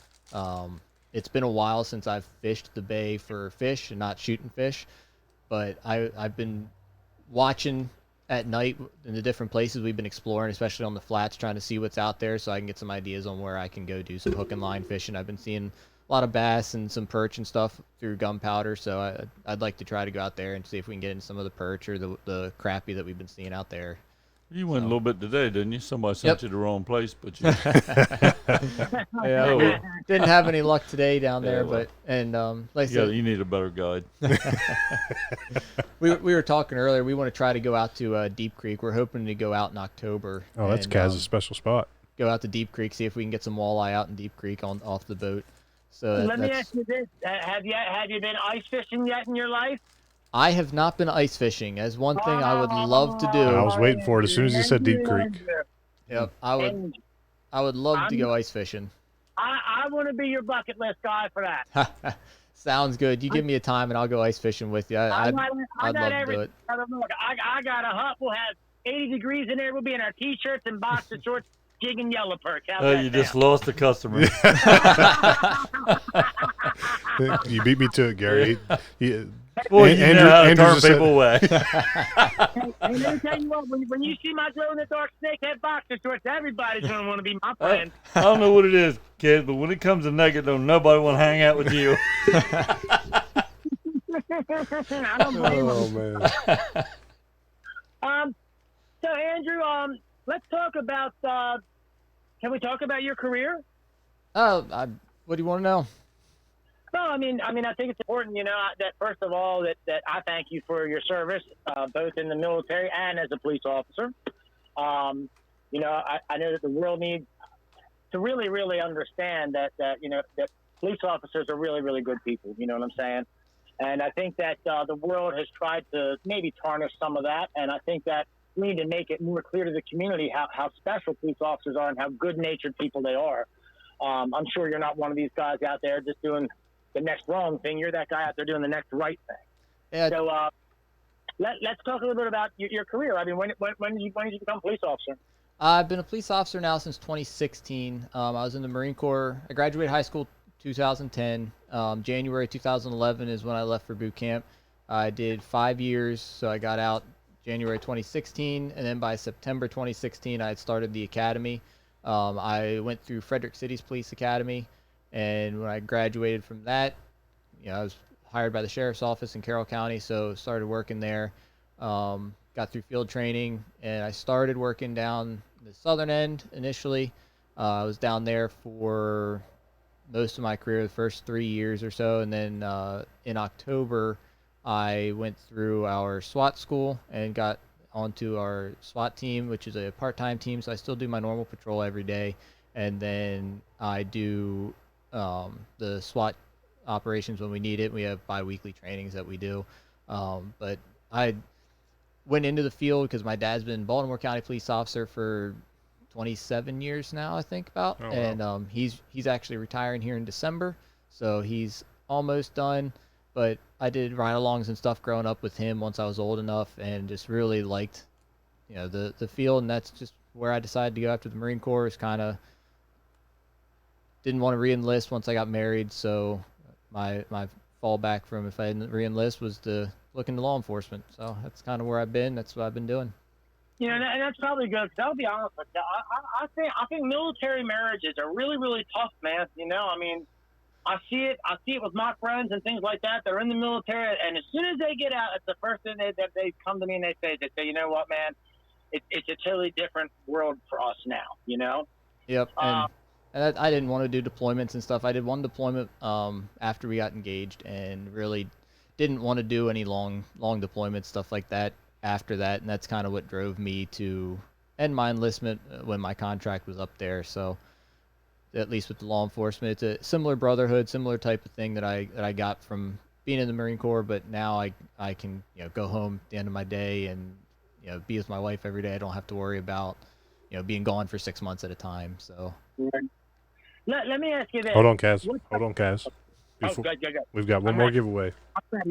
It's been a while since I've fished the bay for fish and not shooting fish, but I've been watching at night in the different places we've been exploring, especially on the flats, trying to see what's out there so I can get some ideas on where I can go do some hook and line fishing. I've been seeing a lot of bass and some perch and stuff through gunpowder, so I'd like to try to go out there and see if we can get in some of the perch or the crappie that we've been seeing out there. You went a little bit today, didn't you? Somebody sent you the wrong place, but you. Yeah, we didn't have any luck today down there, well, like I said, you need a better guide. we were talking earlier. We want to try to go out to Deep Creek. We're hoping to go out in October. Oh, that's Kaz's special spot. Go out to Deep Creek, see if we can get some walleye out in Deep Creek off the boat. So Let me ask you this: Have you been ice fishing yet in your life? I have not been ice fishing. As one thing I would love to do. I was waiting for it as soon as you said Deep Creek. Yep, I would love to go ice fishing. I want to be your bucket list guy for that. Sounds good. You give me a time and I'll go ice fishing with you. I'd love to do it. I got a hut. We'll have 80 degrees in there. We'll be in our t-shirts and boxer shorts, jigging yellow perch. You just lost a customer. You beat me to it, Gary. Well, you know how to turn said- people away. Hey, let me tell you what, when you see my glow-in-the-dark snakehead boxer shorts, everybody's going to want to be my friend. I don't know what it is, kid, but when it comes to naked, don't nobody want to hang out with you. I don't blame Oh, man. So, Andrew, let's talk about, can we talk about your career? What do you want to know? No, I mean, I think it's important, that first of all, that I thank you for your service, both in the military and as a police officer. I know that the world needs to really, really understand that police officers are really, really good people. You know what I'm saying? And I think that the world has tried to maybe tarnish some of that. And I think that we need to make it more clear to the community how special police officers are and how good-natured people they are. I'm sure you're not one of these guys out there just doing the next wrong thing. You're that guy out there doing the next right thing. Yeah. So let's talk a little bit about your career. I mean, when did you become a police officer? I've been a police officer now since 2016. I was in the Marine Corps. I graduated high school 2010. January 2011 is when I left for boot camp. I did 5 years, so I got out January 2016, and then by September 2016, I had started the academy. I went through Frederick City's Police Academy, and when I graduated from that, I was hired by the Sheriff's Office in Carroll County, so started working there. Got through field training, and I started working down the southern end initially. I was down there for most of my career, the first 3 years or so, and then in October, I went through our SWAT school and got onto our SWAT team, which is a part-time team, so I still do my normal patrol every day, and then I do the SWAT operations when we need it. We have bi-weekly trainings that we do, but I went into the field because my dad's been Baltimore County police officer for 27 years now, I think about. Oh, wow. And he's actually retiring here in December, so he's almost done. But I did ride-alongs and stuff growing up with him once I was old enough, and just really liked, the field, and that's just where I decided to go after the Marine Corps. Is kind of didn't want to re-enlist once I got married, so my fallback from if I didn't re-enlist was to look into law enforcement. So that's kind of where I've been. That's what I've been doing. And that's probably good. Because I'll be honest with you, I think military marriages are really, really tough, man. I mean, I see it with my friends and things like that. They're in the military, and as soon as they get out, it's the first thing that they come to me and they say, you know what, man, it's a totally different world for us now. Yep. And I didn't want to do deployments and stuff. I did one deployment after we got engaged, and really didn't want to do any long deployments, stuff like that after that. And that's kind of what drove me to end my enlistment when my contract was up there. So at least with the law enforcement, it's a similar brotherhood, similar type of thing that I got from being in the Marine Corps. But now I can go home at the end of my day and be with my wife every day. I don't have to worry about being gone for 6 months at a time. So let me ask you this. Hold on, Kaz. Hold on, Kaz. Go. We've got one more giveaway.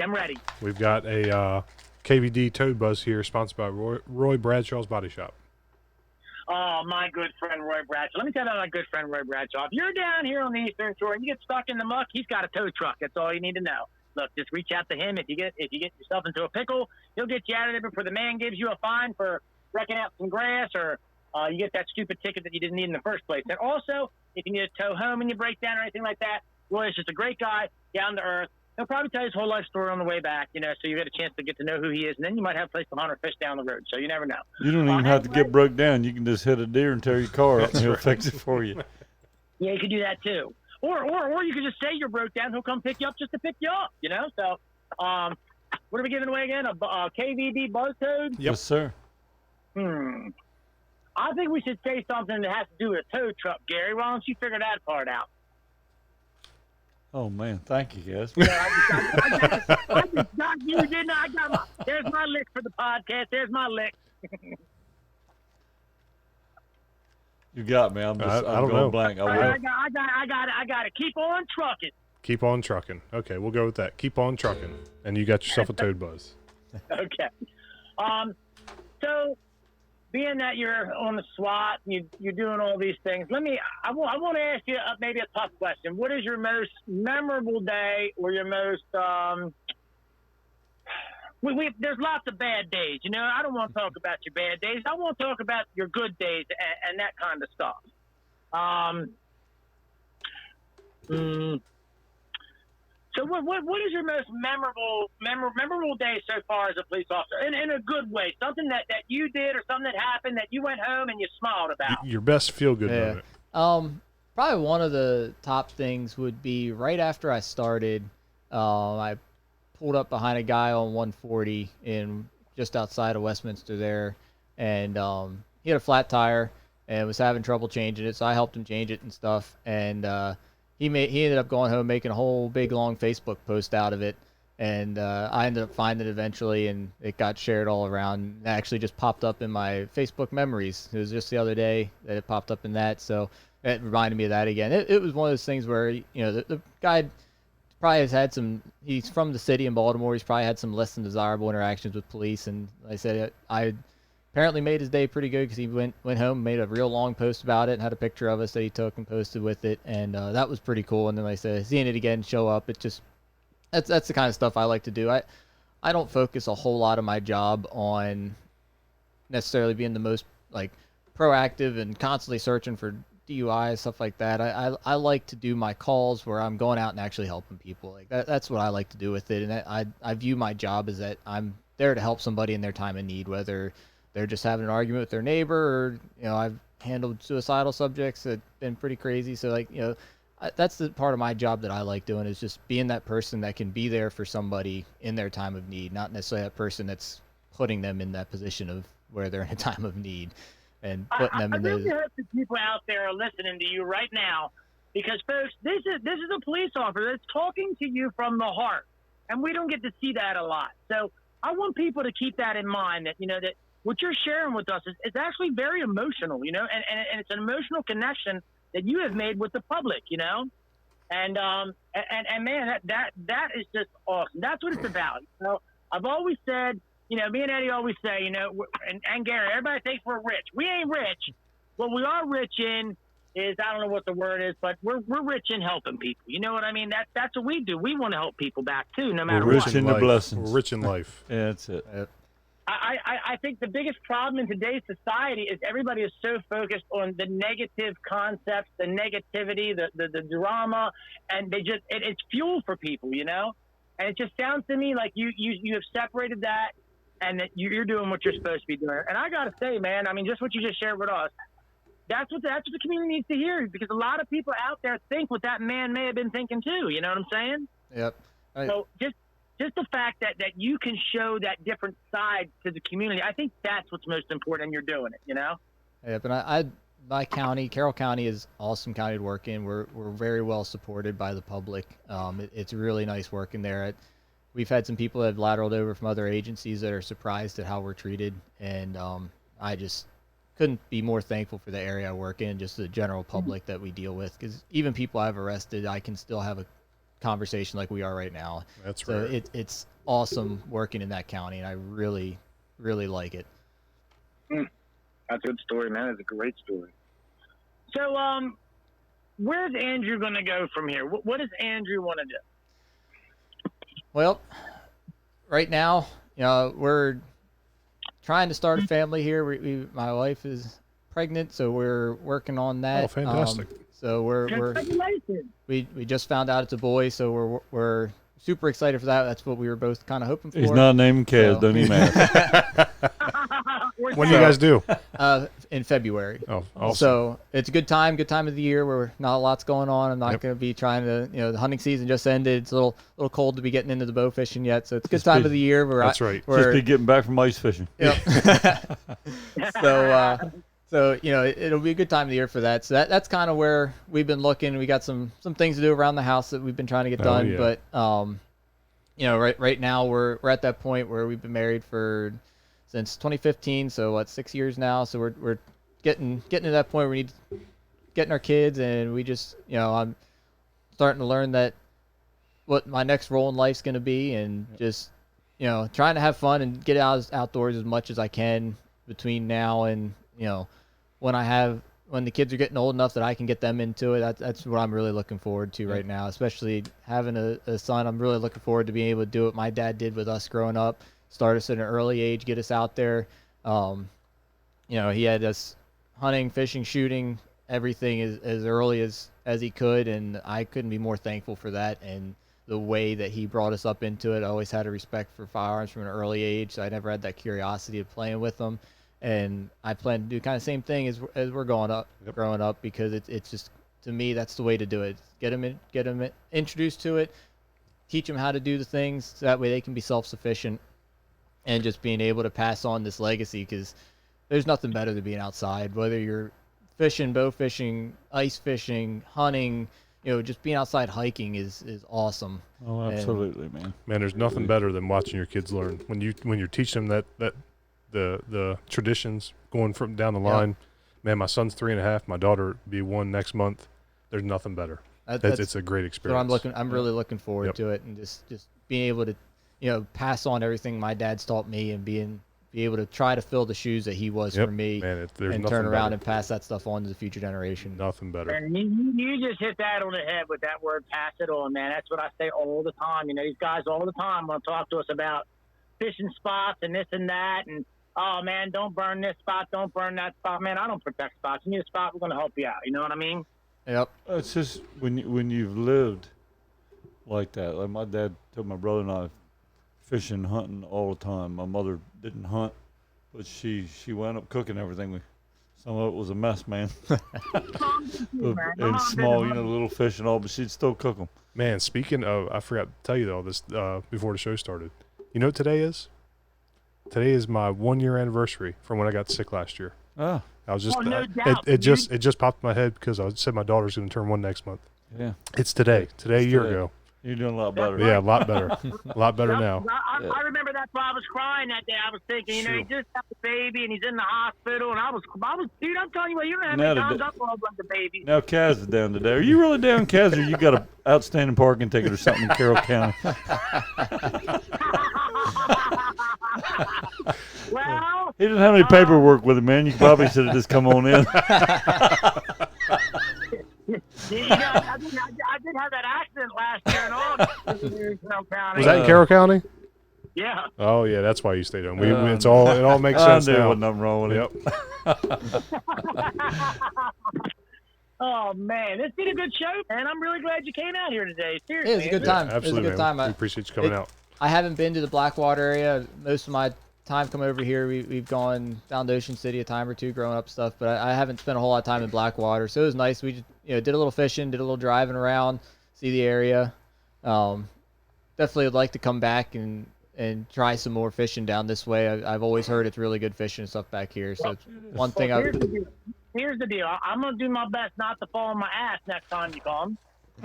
I'm ready. We've got a KVD Toad Buzz here, sponsored by Roy Bradshaw's Body Shop. Oh, my good friend Roy Bradshaw. Let me tell you about my good friend Roy Bradshaw. If you're down here on the Eastern Shore and you get stuck in the muck, he's got a tow truck. That's all you need to know. Look, just reach out to him. If you get yourself into a pickle, he'll get you out of there before the man gives you a fine for wrecking out some grass, or you get that stupid ticket that you didn't need in the first place. And also, if you need to tow home and you break down or anything like that, Roy is just a great guy, down to earth. He'll probably tell his whole life story on the way back, so you get a chance to get to know who he is, and then you might have a place to hunt or fish down the road. So you never know. You don't even have to get broke down. You can just hit a deer and tear your car up, and he'll fix it for you. Yeah, you could do that too. Or you could just say you're broke down. He'll come pick you up just to pick you up. So what are we giving away again? A KVD Buzz Toad? Yep. Yes, sir. I think we should say something that has to do with a tow truck, Gary. Why don't you figure that part out? Oh, man. Thank you, guys. I just got you, didn't I? There's my lick for the podcast. There's my lick. You got me. I'm I don't going know. blank. I got it. Keep on trucking. Keep on trucking. Okay, we'll go with that. Keep on trucking. And you got yourself a Toad Buzz. Okay. So being that you're on the SWAT, you're doing all these things. I want to ask you maybe a tough question. What is your most memorable day, or your most there's lots of bad days. I don't want to talk about your bad days. I want to talk about your good days and that kind of stuff. So what is your most memorable day so far as a police officer, in a good way? Something that you did, or something that happened that you went home and you smiled about? Your best feel-good moment. Probably one of the top things would be right after I started, I pulled up behind a guy on 140 just outside of Westminster there, and he had a flat tire and was having trouble changing it, so I helped him change it and stuff, and he ended up going home, making a whole big long Facebook post out of it, and I ended up finding it eventually, and it got shared all around. It actually just popped up in my Facebook memories. It was just the other day that it popped up in that, so it reminded me of that again. It was one of those things where the guy probably has had some. He's from the city in Baltimore. He's probably had some less than desirable interactions with police, and like I said, I apparently made his day pretty good, because he went home, made a real long post about it, and had a picture of us that he took and posted with it, and that was pretty cool. And then like I said, seeing it again show up, it just that's the kind of stuff I like to do. I don't focus a whole lot of my job on necessarily being the most proactive and constantly searching for DUI, stuff like that. I like to do my calls where I'm going out and actually helping people. That's what I like to do with it, and I view my job as that I'm there to help somebody in their time of need, whether they're just having an argument with their neighbor, or I've handled suicidal subjects that have been pretty crazy. So that's the part of my job that I like doing, is just being that person that can be there for somebody in their time of need, not necessarily that person that's putting them in that position of where they're in a time of need and putting them in those. I really hope the people out there are listening to you right now, because folks, this is a police officer that's talking to you from the heart, and we don't get to see that a lot. So I want people to keep that in mind, that that what you're sharing with us is actually very emotional, and it's an emotional connection that you have made with the public, and man, that is just awesome. That's what it's about. I've always said, me and Eddie always say, and Gary, everybody thinks we're rich. We ain't rich. What we are rich in is, I don't know what the word is, but we're rich in helping people. You know what I mean? That's what we do. We want to help people back too, no matter what. We're rich in the blessings. We're rich in life. Yeah, that's it. I think the biggest problem in today's society is everybody is so focused on the negative concepts, the negativity, the drama, and it's fuel for people, and it just sounds to me like you have separated that, and that you're doing what you're supposed to be doing. And I gotta say, man, I mean, just what you just shared with us, that's what the community needs to hear, because a lot of people out there think what that man may have been thinking too. You know what I'm saying? Yep. So just the fact that you can show that different side to the community, I think that's what's most important, and you're doing it, Yeah, but my county, Carroll County, is awesome county to work in. We're very well supported by the public. It's really nice working there. We've had some people that have lateraled over from other agencies that are surprised at how we're treated, and I just couldn't be more thankful for the area I work in, just the general public that we deal with. Because even people I've arrested, I can still have a conversation like we are right now. That's so right. it's awesome working in that county, and I really, really like it. That's a good story, man. That's a great story. So, where's Andrew going to go from here? What does Andrew want to do? Well, right now, we're trying to start a family here. My wife is pregnant, so we're working on that. Oh, fantastic! So we just found out it's a boy, so we're super excited for that. That's what we were both kind of hoping for. He's not named Kaz, So. don't he, Matt? When do you guys do? In February. Oh, awesome. So it's a good time of the year where not a lot's going on. I'm not going to be trying to, the hunting season just ended. It's a little cold to be getting into the bow fishing yet. So it's a good time of the year. That's right. Just be getting back from ice fishing. Yep. So it'll be a good time of the year for that. So that's kind of where we've been looking. We got some things to do around the house that we've been trying to get done. Yeah. But right now we're at that point where we've been married since 2015. So 6 years now. So we're getting to that point where we need getting our kids, and we just I'm starting to learn that what my next role in life's going to be, and just trying to have fun and get outdoors as much as I can between now and when the kids are getting old enough that I can get them into it. That's what I'm really looking forward to right now, especially having a son. I'm really looking forward to being able to do what my dad did with us growing up, start us at an early age, get us out there. He had us hunting, fishing, shooting, everything as early as he could, and I couldn't be more thankful for that and the way that he brought us up into it. I always had a respect for firearms from an early age, so I never had that curiosity of playing with them. And I plan to do kind of the same thing as we're growing up, because it's just, to me, that's the way to do it. Get them introduced to it, teach them how to do the things, so that way they can be self-sufficient, and just being able to pass on this legacy, because there's nothing better than being outside, whether you're fishing, bow fishing, ice fishing, hunting, just being outside hiking is awesome. Oh, absolutely, man. Man, there's nothing better than watching your kids learn. When you're teaching them that the traditions going from down the line. Yep. Man, my son's 3.5. My daughter will be 1 next month. There's nothing better. It's a great experience. I'm really looking forward to it, and just being able to pass on everything my dad's taught me, and be able to try to fill the shoes that he was for me, man, and turn around and pass that stuff on to the future generation. Nothing better. And you just hit that on the head with that word, pass it on, man. That's what I say all the time. These guys all the time want to talk to us about fishing spots and this and that, and oh, man, don't burn this spot, don't burn that spot. Man, I don't protect spots. You need a spot, we're going to help you out. You know what I mean? Yep. It's just when you've lived like that. Like my dad took my brother and I fishing, hunting all the time. My mother didn't hunt, but she wound up cooking everything. Some of it was a mess, man. And small, little fish and all, but she'd still cook them. Man, speaking of, I forgot to tell you all this before the show started. You know what today is? Today is my 1-year anniversary from when I got sick last year. Oh. I was just no doubt, it just popped in my head because I said my daughter's going to turn 1 next month. Yeah. It's today. Today, a year ago. You're doing a lot better. Yeah, a lot better. A lot better now. I remember that's why I was crying that day. I was thinking, he just had the baby and he's in the hospital, and I was, dude, I'm telling you what, you don't have any times I love the baby. Now Kaz is down today. Are you really down, Kaz, or you got an outstanding parking ticket or something in Carroll County? Well, he didn't have any paperwork with him, man. You probably should have just come on in. I did have that accident last year in August in Carroll County. Was that in Carroll County? Yeah. Oh yeah, that's why you stayed on. It all makes sense now. Wasn't nothing wrong with it. Oh man, it's been a good show, man. I'm really glad you came out here today. Seriously, It was a good time. Absolutely, it was a good time. We appreciate you coming out. I haven't been to the Blackwater area. Most of my time coming over here, we've gone down to Ocean City a time or two growing up stuff, but I haven't spent a whole lot of time in Blackwater. So it was nice. We just, did a little fishing, did a little driving around, see the area. Definitely would like to come back and and try some more fishing down this way. I've always heard it's really good fishing and stuff back here. So it's one thing I. Here's the deal. I'm gonna do my best not to fall on my ass next time you come.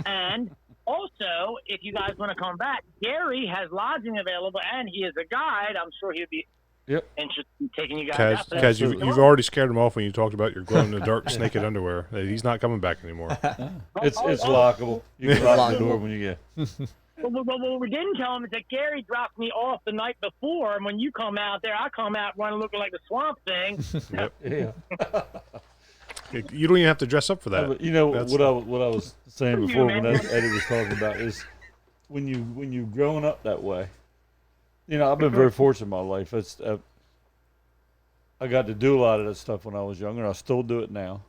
And also, if you guys want to come back, Gary has lodging available, and he is a guide. I'm sure he'd be interested in taking you guys out. Kaz, you've already scared him off when you talked about your glow-in-the-dark Snakehead underwear. He's not coming back anymore. It's lockable. You can lock the door when you get. What we didn't tell him is that Gary dropped me off the night before, and when you come out there, I come out running looking like the Swamp Thing. Yep. Yeah. You don't even have to dress up for that. But you know what I was saying before when Eddie was talking about is when you growing up that way. You know, I've been very fortunate in my life. I got to do a lot of that stuff when I was younger, and I still do it now.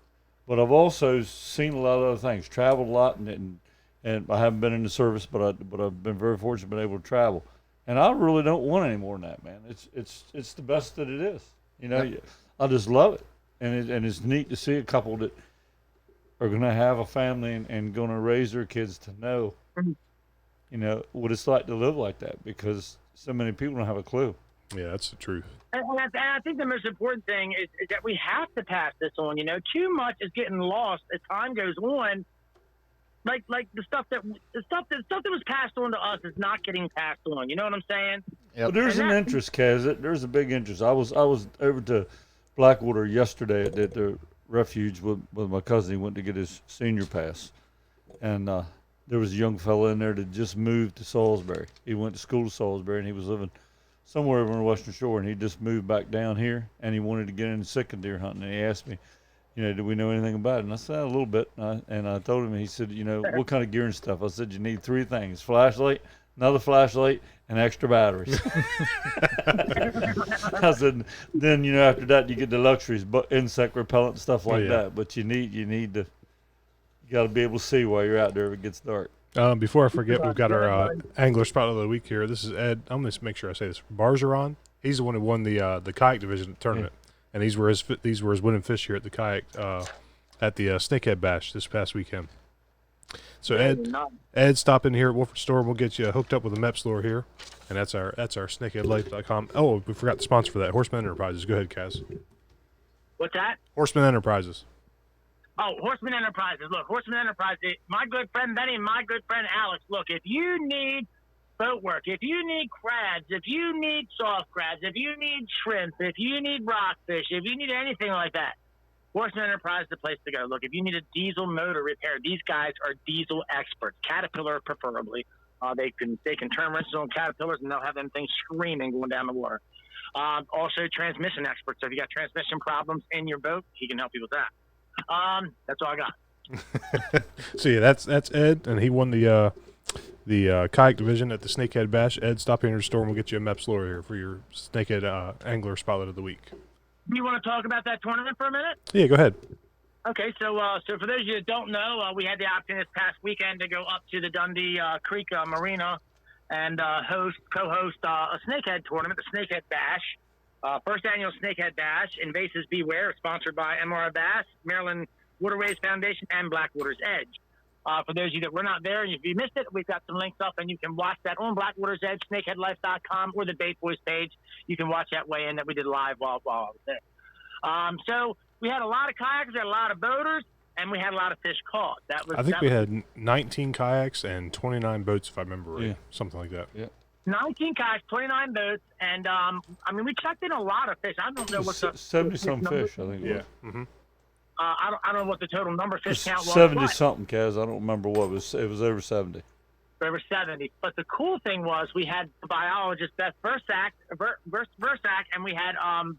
But I've also seen a lot of other things, traveled a lot, and I haven't been in the service, but I've been very fortunate, been able to travel. And I really don't want any more than that, man. It's the best that it is. You know, I just love it. And it's neat to see a couple that are going to have a family and going to raise their kids to know, you know, what it's like to live like that, because so many people don't have a clue. Yeah, that's the truth. And I think the most important thing is that we have to pass this on. You know, too much is getting lost as time goes on. Like the stuff that was passed on to us is not getting passed on. You know what I'm saying? Yep. Well, there's an interest, Kaz. There's a big interest. I was over to Blackwater yesterday at the refuge with my cousin. He went to get his senior pass, and there was a young fella in there that just moved to Salisbury. He went to school to Salisbury, and he was living somewhere over on the Western Shore, and he just moved back down here, and he wanted to get into second deer hunting. And he asked me, you know, do we know anything about it? And I said, a little bit. And I told him, he said, you know, what kind of gear and stuff? I said, you need 3 things: flashlight, another flashlight, and extra batteries. I said, then, you know, after that, you get the luxuries, but insect repellent, stuff like that. But you got to be able to see while you're out there if it gets dark. Before I forget, we've got our angler spot of the week here. This is Ed. I'm going to make sure I say this. Barshaw. He's the one who won the kayak division tournament, and these were his winning fish here at the kayak at the Snakehead Bash this past weekend. So Ed, stop in here at Woolford store, and we'll get you hooked up with a MEPS lure here, and that's our snakeheadlife.com. Oh, we forgot the sponsor for that, Horseman Enterprises. Go ahead, Kaz. What's that? Horseman Enterprises. Oh, Horseman Enterprises. Look, Horseman Enterprises, my good friend Benny and my good friend Alex. Look, if you need boat work, if you need crabs, if you need soft crabs, if you need shrimp, if you need rockfish, if you need anything like that, Horseman Enterprise is the place to go. Look, if you need a diesel motor repair, these guys are diesel experts, Caterpillar preferably. They can turn wrenches on Caterpillars, and they'll have them things screaming going down the water. Also, transmission experts. So if you got transmission problems in your boat, he can help you with that. That's all I got. So yeah, that's Ed, and he won the kayak division at the Snakehead Bash. Ed, stop in your store, and we'll get you a MEPS lure here for your Snakehead angler spotlight of the week. Do you want to talk about that tournament for a minute? Yeah, go ahead. Okay, so for those of you that don't know, we had the opportunity this past weekend to go up to the Dundee Creek Marina and co-host a Snakehead tournament, the Snakehead Bash. First annual Snakehead Bash, Invasives Beware, sponsored by MR Bass, Maryland Waterways Foundation, and Blackwater's Edge. For those of you that were not there, and if you missed it, we've got some links up, and you can watch that on Blackwater's Edge, snakeheadlife.com, or the Bait Boyz page. You can watch that weigh-in that we did live while I was there. So we had a lot of kayakers, we had a lot of boaters, and we had a lot of fish caught. I think we had 19 kayaks and 29 boats, if I remember right. Yeah. Something like that. Yeah. 19 kayaks, 29 boats, and I mean, we checked in a lot of fish. I don't know what the 70-some fish, I think. Yeah. Mm-hmm. I don't know what the total number fish count was. 70-something, Kaz. I don't remember what it was. It was over 70. Over 70. But the cool thing was we had biologist Beth Versack, and we had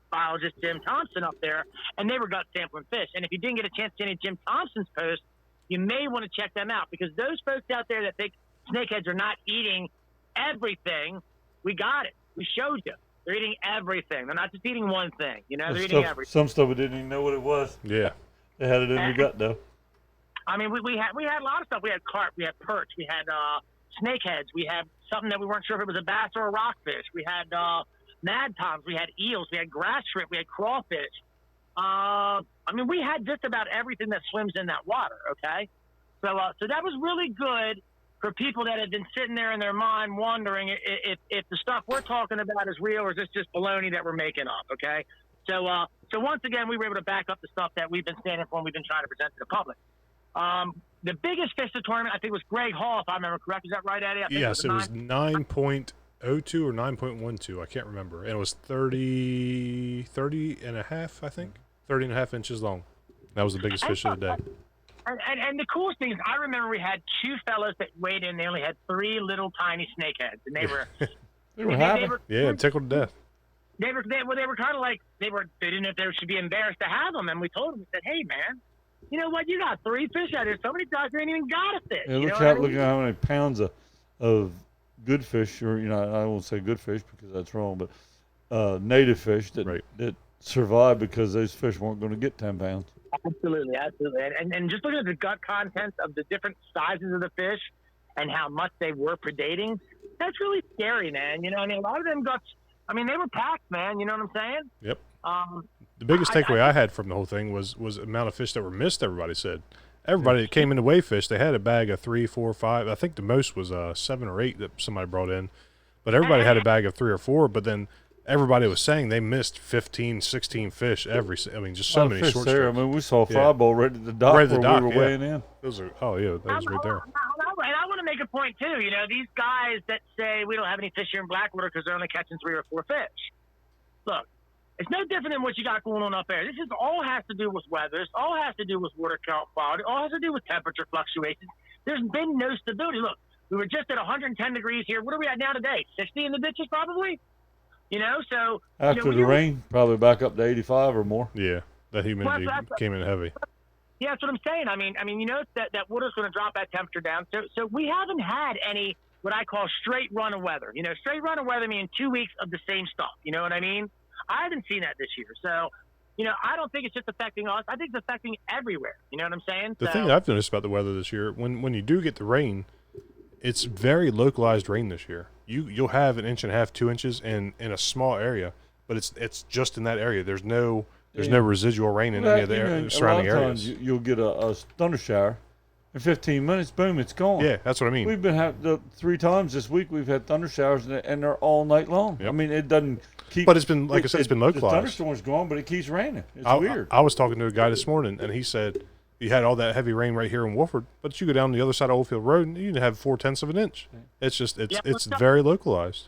biologist Jim Thompson up there, and they were gut sampling fish. And if you didn't get a chance to see any Jim Thompson's post, you may want to check them out, because those folks out there that think snakeheads are not eating everything, we got it. We showed you. They're eating everything. They're not just eating one thing. You know, they're eating everything. Some stuff we didn't even know what it was. Yeah. They had it in their gut, though. I mean, we had a lot of stuff. We had carp, we had perch, we had snakeheads, we had something that we weren't sure if it was a bass or a rockfish. We had mad toms, we had eels, we had grass shrimp, we had crawfish. I mean, we had just about everything that swims in that water. Okay, so that was really good for people that have been sitting there in their mind wondering if the stuff we're talking about is real or is this just baloney that we're making up, okay? So once again, we were able to back up the stuff that we've been standing for and we've been trying to present to the public. The biggest fish of the tournament, I think, was Greg Hall, if I remember correctly. Is that right, Eddie? I think Yes, it was 9.02 or 9.12. I can't remember. And it was 30 and a half, I think. 30 and a half inches long. That was the biggest fish of the day. And the coolest thing is, I remember we had two fellas that weighed in. They only had 3 little tiny snakeheads, and they were Tickled to death. They were kind of like they didn't know if they should be embarrassed to have them, and we told them, we said, hey man, you know what, you got 3 fish out here. So many times you ain't even got a fish. Yeah, look at how many pounds of good fish, or I won't say good fish because that's wrong, but native fish that survived because those fish weren't going to get 10 pounds. Absolutely. And just looking at the gut contents of the different sizes of the fish and how much they were predating, that's really scary, man. A lot of them guts, they were packed, man. You know what I'm saying? Yep. The biggest takeaway I had from the whole thing was the amount of fish that were missed, everybody said. Everybody that came in to weigh fish, they had a bag of 3, 4, 5. I think the most was 7 or 8 that somebody brought in. But everybody had a bag of 3 or 4, but then everybody was saying they missed 15, 16 fish just so many short there. strips. We saw a fly bowl right at the dock where we were weighing in. Those are, that was right there. And I want to make a point, too. These guys that say we don't have any fish here in Blackwater because they're only catching 3 or 4 fish. Look, it's no different than what you got going on up there. This is all has to do with weather. This all has to do with water count quality. All has to do with temperature fluctuations. There's been no stability. Look, we were just at 110 degrees here. What are we at now today? 60 in the ditches, probably? So after the rain, probably back up to 85 or more. Yeah, that humidity came in heavy. Yeah, that's what I'm saying. That water's going to drop that temperature down. So we haven't had any what I call straight run of weather. Straight run of weather meaning 2 weeks of the same stuff. You know what I mean? I haven't seen that this year. So, I don't think it's just affecting us. I think it's affecting everywhere. You know what I'm saying? The thing that I've noticed about the weather this year, when you do get the rain, it's very localized rain this year. You'll have 1.5 inches, 2 inches in a small area, but it's just in that area. There's no residual rain in any of the surrounding areas. You'll get a thunder shower. In 15 minutes, boom, it's gone. Yeah, that's what I mean. We've been having 3 times this week. We've had thunder showers, and they're all night long. Yep. It doesn't keep. But it's been, like I said, it's been localized. The thunderstorm's gone, but it keeps raining. It's weird. I was talking to a guy this morning, and he said you had all that heavy rain right here in Woolford, but you go down the other side of Oldfield Road, and you have 0.4 of an inch. It's just it's very localized.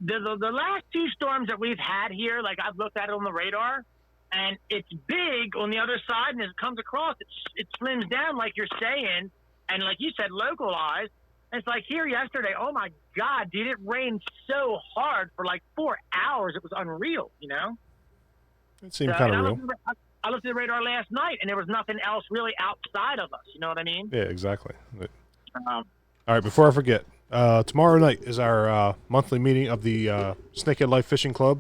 The last 2 storms that we've had here, like I've looked at it on the radar, and it's big on the other side, and as it comes across, it slims down like you're saying. And like you said, localized. It's like here yesterday, oh, my God, dude, it rained so hard for like 4 hours. It was unreal, It seemed kind of real. I looked at the radar last night, and there was nothing else really outside of us. You know what I mean? Yeah, exactly. All right, before I forget, tomorrow night is our monthly meeting of the Snakehead Life Fishing Club.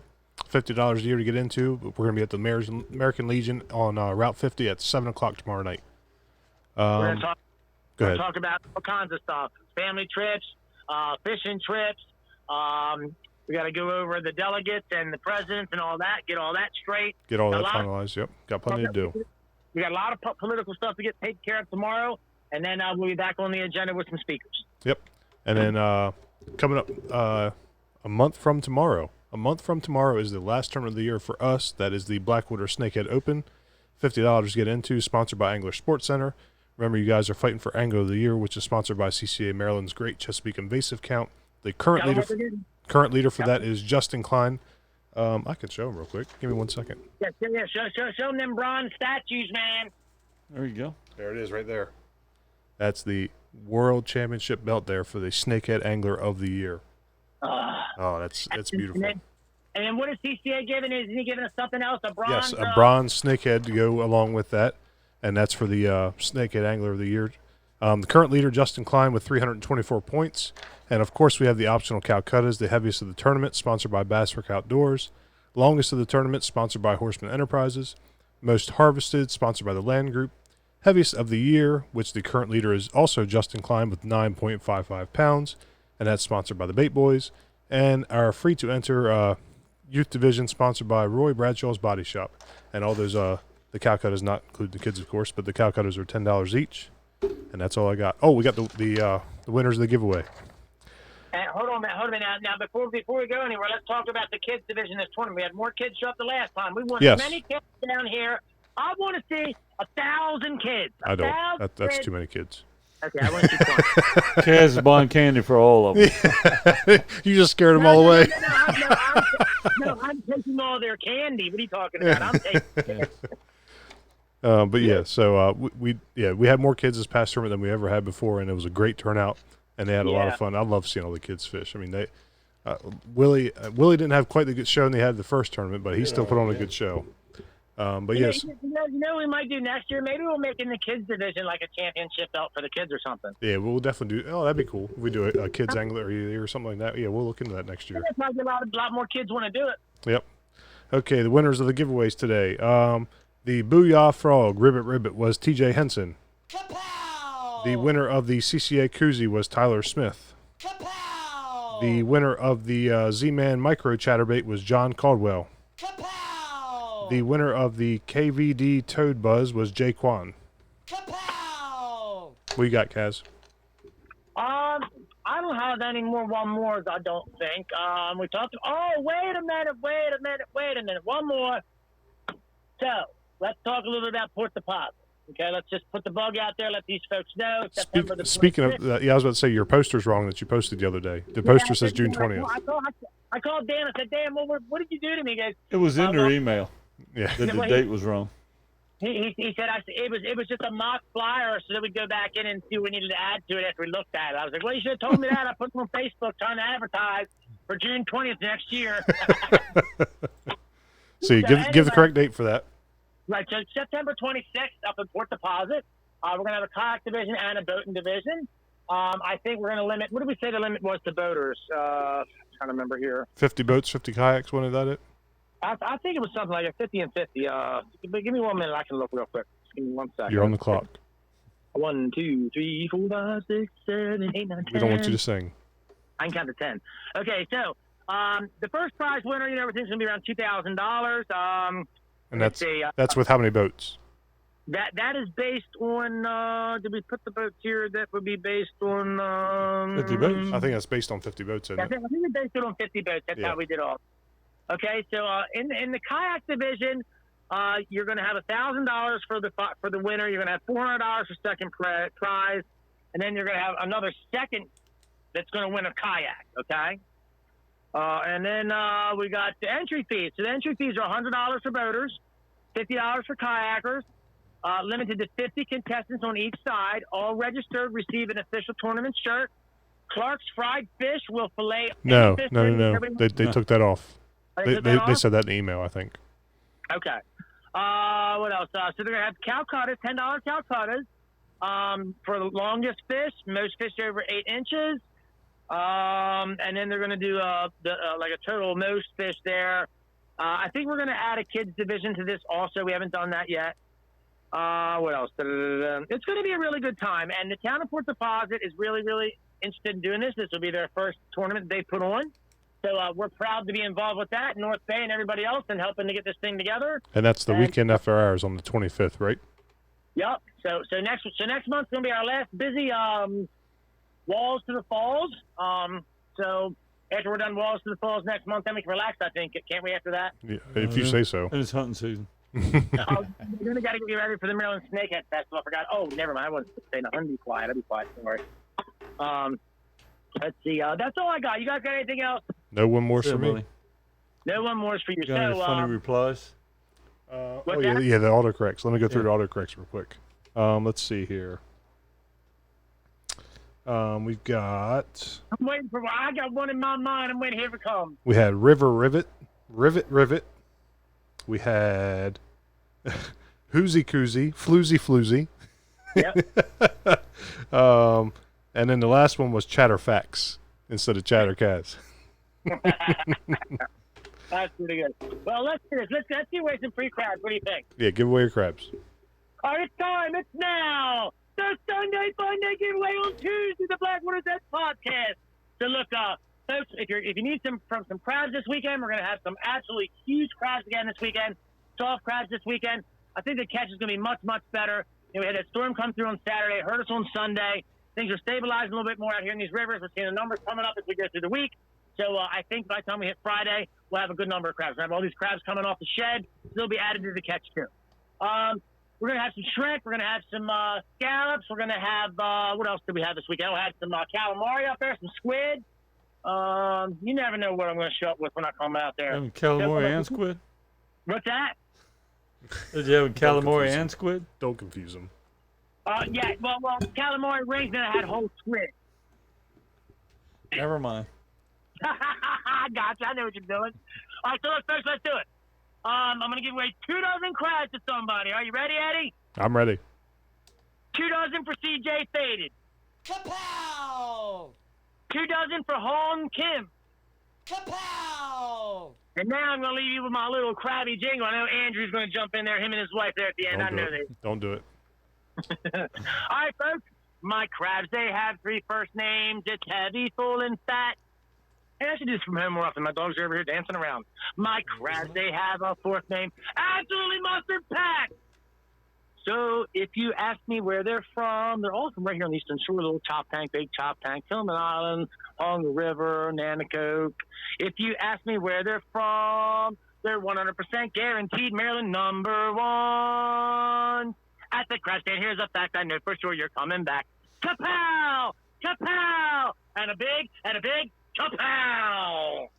$50 a year to get into. We're going to be at the American Legion on Route 50 at 7 o'clock tomorrow night. We're going to Go talk about all kinds of stuff. Family trips, fishing trips. We got to go over the delegates and the presidents and all that, get all that straight. Get all that finalized, yep. Got plenty to do. We got a lot of political stuff to get taken care of tomorrow, and then we'll be back on the agenda with some speakers. Yep. And then coming up a month from tomorrow is the last tournament of the year for us. That is the Blackwater Snakehead Open. $50 to get into, sponsored by Angler Sports Center. Remember, you guys are fighting for Angler of the Year, which is sponsored by CCA Maryland's Great Chesapeake Invasive Count. The current leader for that is Justin Klein. I can show him real quick. Give me 1 second. Yeah. Show them them bronze statues, man. There you go. There it is right there. That's the World Championship belt there for the Snakehead Angler of the Year. That's beautiful. And then what is CCA giving? Isn't he giving us something else? A bronze? Yes, a bronze snakehead to go along with that. And that's for the Snakehead Angler of the Year. The current leader, Justin Klein, with 324 points. And, of course, we have the optional Calcuttas, the heaviest of the tournament, sponsored by Bassrack Outdoors. Longest of the tournament, sponsored by Horseman Enterprises. Most harvested, sponsored by the Land Group. Heaviest of the year, which the current leader is also Justin Klein with 9.55 pounds. And that's sponsored by the Bait Boyz. And our free-to-enter youth division, sponsored by Roy Bradshaw's Body Shop. And all those... the Calcuttas, not include the kids, of course, but the Calcuttas are $10 each, and that's all I got. Oh, we got the the winners of the giveaway. Hold on a minute. Now, before we go anywhere, let's talk about the kids division this tournament. We had more kids show up the last time. We want Yes. as many kids down here. I want to see 1,000 kids. I don't. 1,000 That's kids. too many kids. Okay, I want to see 20. Kaz is buying candy for all of them. You just scared them all away. I'm taking all their candy. What are you talking about? I'm taking But yeah, so we had more kids this past tournament than we ever had before, and it was a great turnout, and they had a lot of fun. I love seeing all the kids fish. I mean, they Willie didn't have quite the good show they had the first tournament, but he still put on a good show. But yes, you know what we might do next year? Maybe we'll make in the kids division like a championship belt for the kids or something. yeah, we'll definitely do. Oh, that'd be cool. If we do a kids angler or something like that. Yeah, we'll look into that next year. There's probably a lot more kids want to do it. Yep. Okay, the winners of the giveaways today. The Booyah Frog Ribbit was TJ Henson. Kapow! The winner of the CCA Koozie was Tyler Smith. Kapow! The winner of the Z-Man Micro Chatterbait was John Caldwell. Kapow! The winner of the KVD Toad Buzz was Jay Kwan. Kapow! What you got, Kaz? I don't have any more one mores, I don't think. We talked. Oh, wait a minute. One more. So let's talk a little bit about Port Deposit. Okay, let's just put the bug out there. Let these folks know. September the Speaking 26th. of that, yeah, I was about to say your poster's wrong that you posted the other day. The poster says June 20th. I called Dan. I said, Dan, what did you do to me? He goes, It was in their email Yeah. that the date was wrong. He said it was just a mock flyer, so that we'd go back in and see what we needed to add to it after we looked at it. I was like, well, you should have told me that. I put it on Facebook trying to advertise for June 20th next year. So you give the correct date for that. Right, so September 26th up in Port Deposit. We're going to have a kayak division and a boating division. I think we're going to limit. What did we say the limit was to boaters? Trying to remember here. 50 boats, 50 kayaks. Wasn't that it? I think it was something like a 50 and 50. But give me 1 minute. I can look real quick. Just give me 1 second. You're on the clock. 1, 2, 3, 4, 5, 6, 7, 8, 9, 10. We don't want you to sing. I can count to 10. Okay, so the first prize winner, everything's going to be around $2,000. And let's see, that's with how many boats? That is based on. Did we put the boats here? That would be based on 50 boats. I think that's based on 50 boats, isn't I it? think we based it on 50 boats. That's how we did all. Okay, so in the kayak division, you're going to have $1,000 for the winner. You're going to have $400 for second prize, and then you're going to have another second that's going to win a kayak. Okay. And then we got the entry fees. So the entry fees are $100 for boaters, $50 for kayakers, limited to 50 contestants on each side. All registered receive an official tournament shirt. Clark's Fried Fish will fillet. No. Everybody- They took that off. They took They that off? said that in the email, I think. Okay. What else? So they're going to have Calcuttas, $10 Calcuttas for the longest fish, most fish over 8 inches. And then they're going to do like a total most fish there. I think we're going to add a kids division to this also. We haven't done that yet. What else? It's going to be a really good time. And the town of Port Deposit is really, really interested in doing this. This will be their first tournament they put on. So we're proud to be involved with that, North Bay and everybody else, and helping to get this thing together. And that's the weekend after ours on the 25th, right? Yep. So next month's going to be our last busy Walls to the Falls. So after we're done Walls to the Falls next month, then we can relax, I think. Can't we after that? Yeah, if you say so. And it's hunting season. We're going to got to get ready for the Maryland Snakehead Festival. I forgot. Oh, never mind. I wasn't saying I'm going to be quiet. I'll be quiet. Don't worry. Let's see. That's all I got. You guys got anything else? No one more for me. Really. No one more for you. Got any funny replies? Oh, What's yeah, that? the autocorrects. Let me go through the autocorrects real quick. Let's see here. We've got. I'm waiting for. I got one in my mind. I'm waiting here to come. We had River Rivet. We had Hoozy Koozie, Floozy Floozy. Yep. And then the last one was Chatterfax instead of Chattercats. That's pretty good. Well, let's do this. Let's give away some free crabs. What do you think? Yeah, give away your crabs. All right, it's time. It's now. The Sunday Funday giveaway on Tuesday, the Blackwater's Edge podcast. So look, folks, if you need some crabs this weekend, we're going to have some absolutely huge crabs again this weekend. Soft crabs this weekend. I think the catch is going to be much, much better. We had a storm come through on Saturday, hurt us on Sunday. things are stabilizing a little bit more out here in these rivers. We're seeing the numbers coming up as we go through the week. So I think by the time we hit Friday, we'll have a good number of crabs. We'll have all these crabs coming off the shed. They'll be added to the catch too. We're going to have some shrimp. We're going to have some scallops. We're going to have, what else did we have this weekend? We'll have some calamari up there, some squid. You never know what I'm going to show up with when I come out there. Calamari and squid? What's that? Did you have calamari and squid? Don't confuse them. Yeah, well, calamari rings, then I had whole squid. Never mind. Gotcha, I know what you're doing. All right, so let's do it. I'm going to give away 2 dozen crabs to somebody. Are you ready, Eddie? I'm ready. 2 dozen for CJ Faded. Kapow! 2 dozen for Hong Kim. Kapow! And now I'm going to leave you with my little crabby jingle. I know Andrew's going to jump in there, him and his wife there at the end. I know they. Don't do it. All right, folks. My crabs, they have 3 first names. It's heavy, full, and fat. Hey, I should do this from home more often. My dogs are over here dancing around. My crabs, they have a 4th name. Absolutely mustard pack. So if you ask me where they're from, they're all from right here on the Eastern Shore. Little Chop Tank, Big Chop Tank, Tillman Island, along the river, Nanacoke. If you ask me where they're from, they're 100% guaranteed Maryland #1. At the crab stand, here's a fact I know for sure you're coming back. Kapow! Kapow! And a big kapow!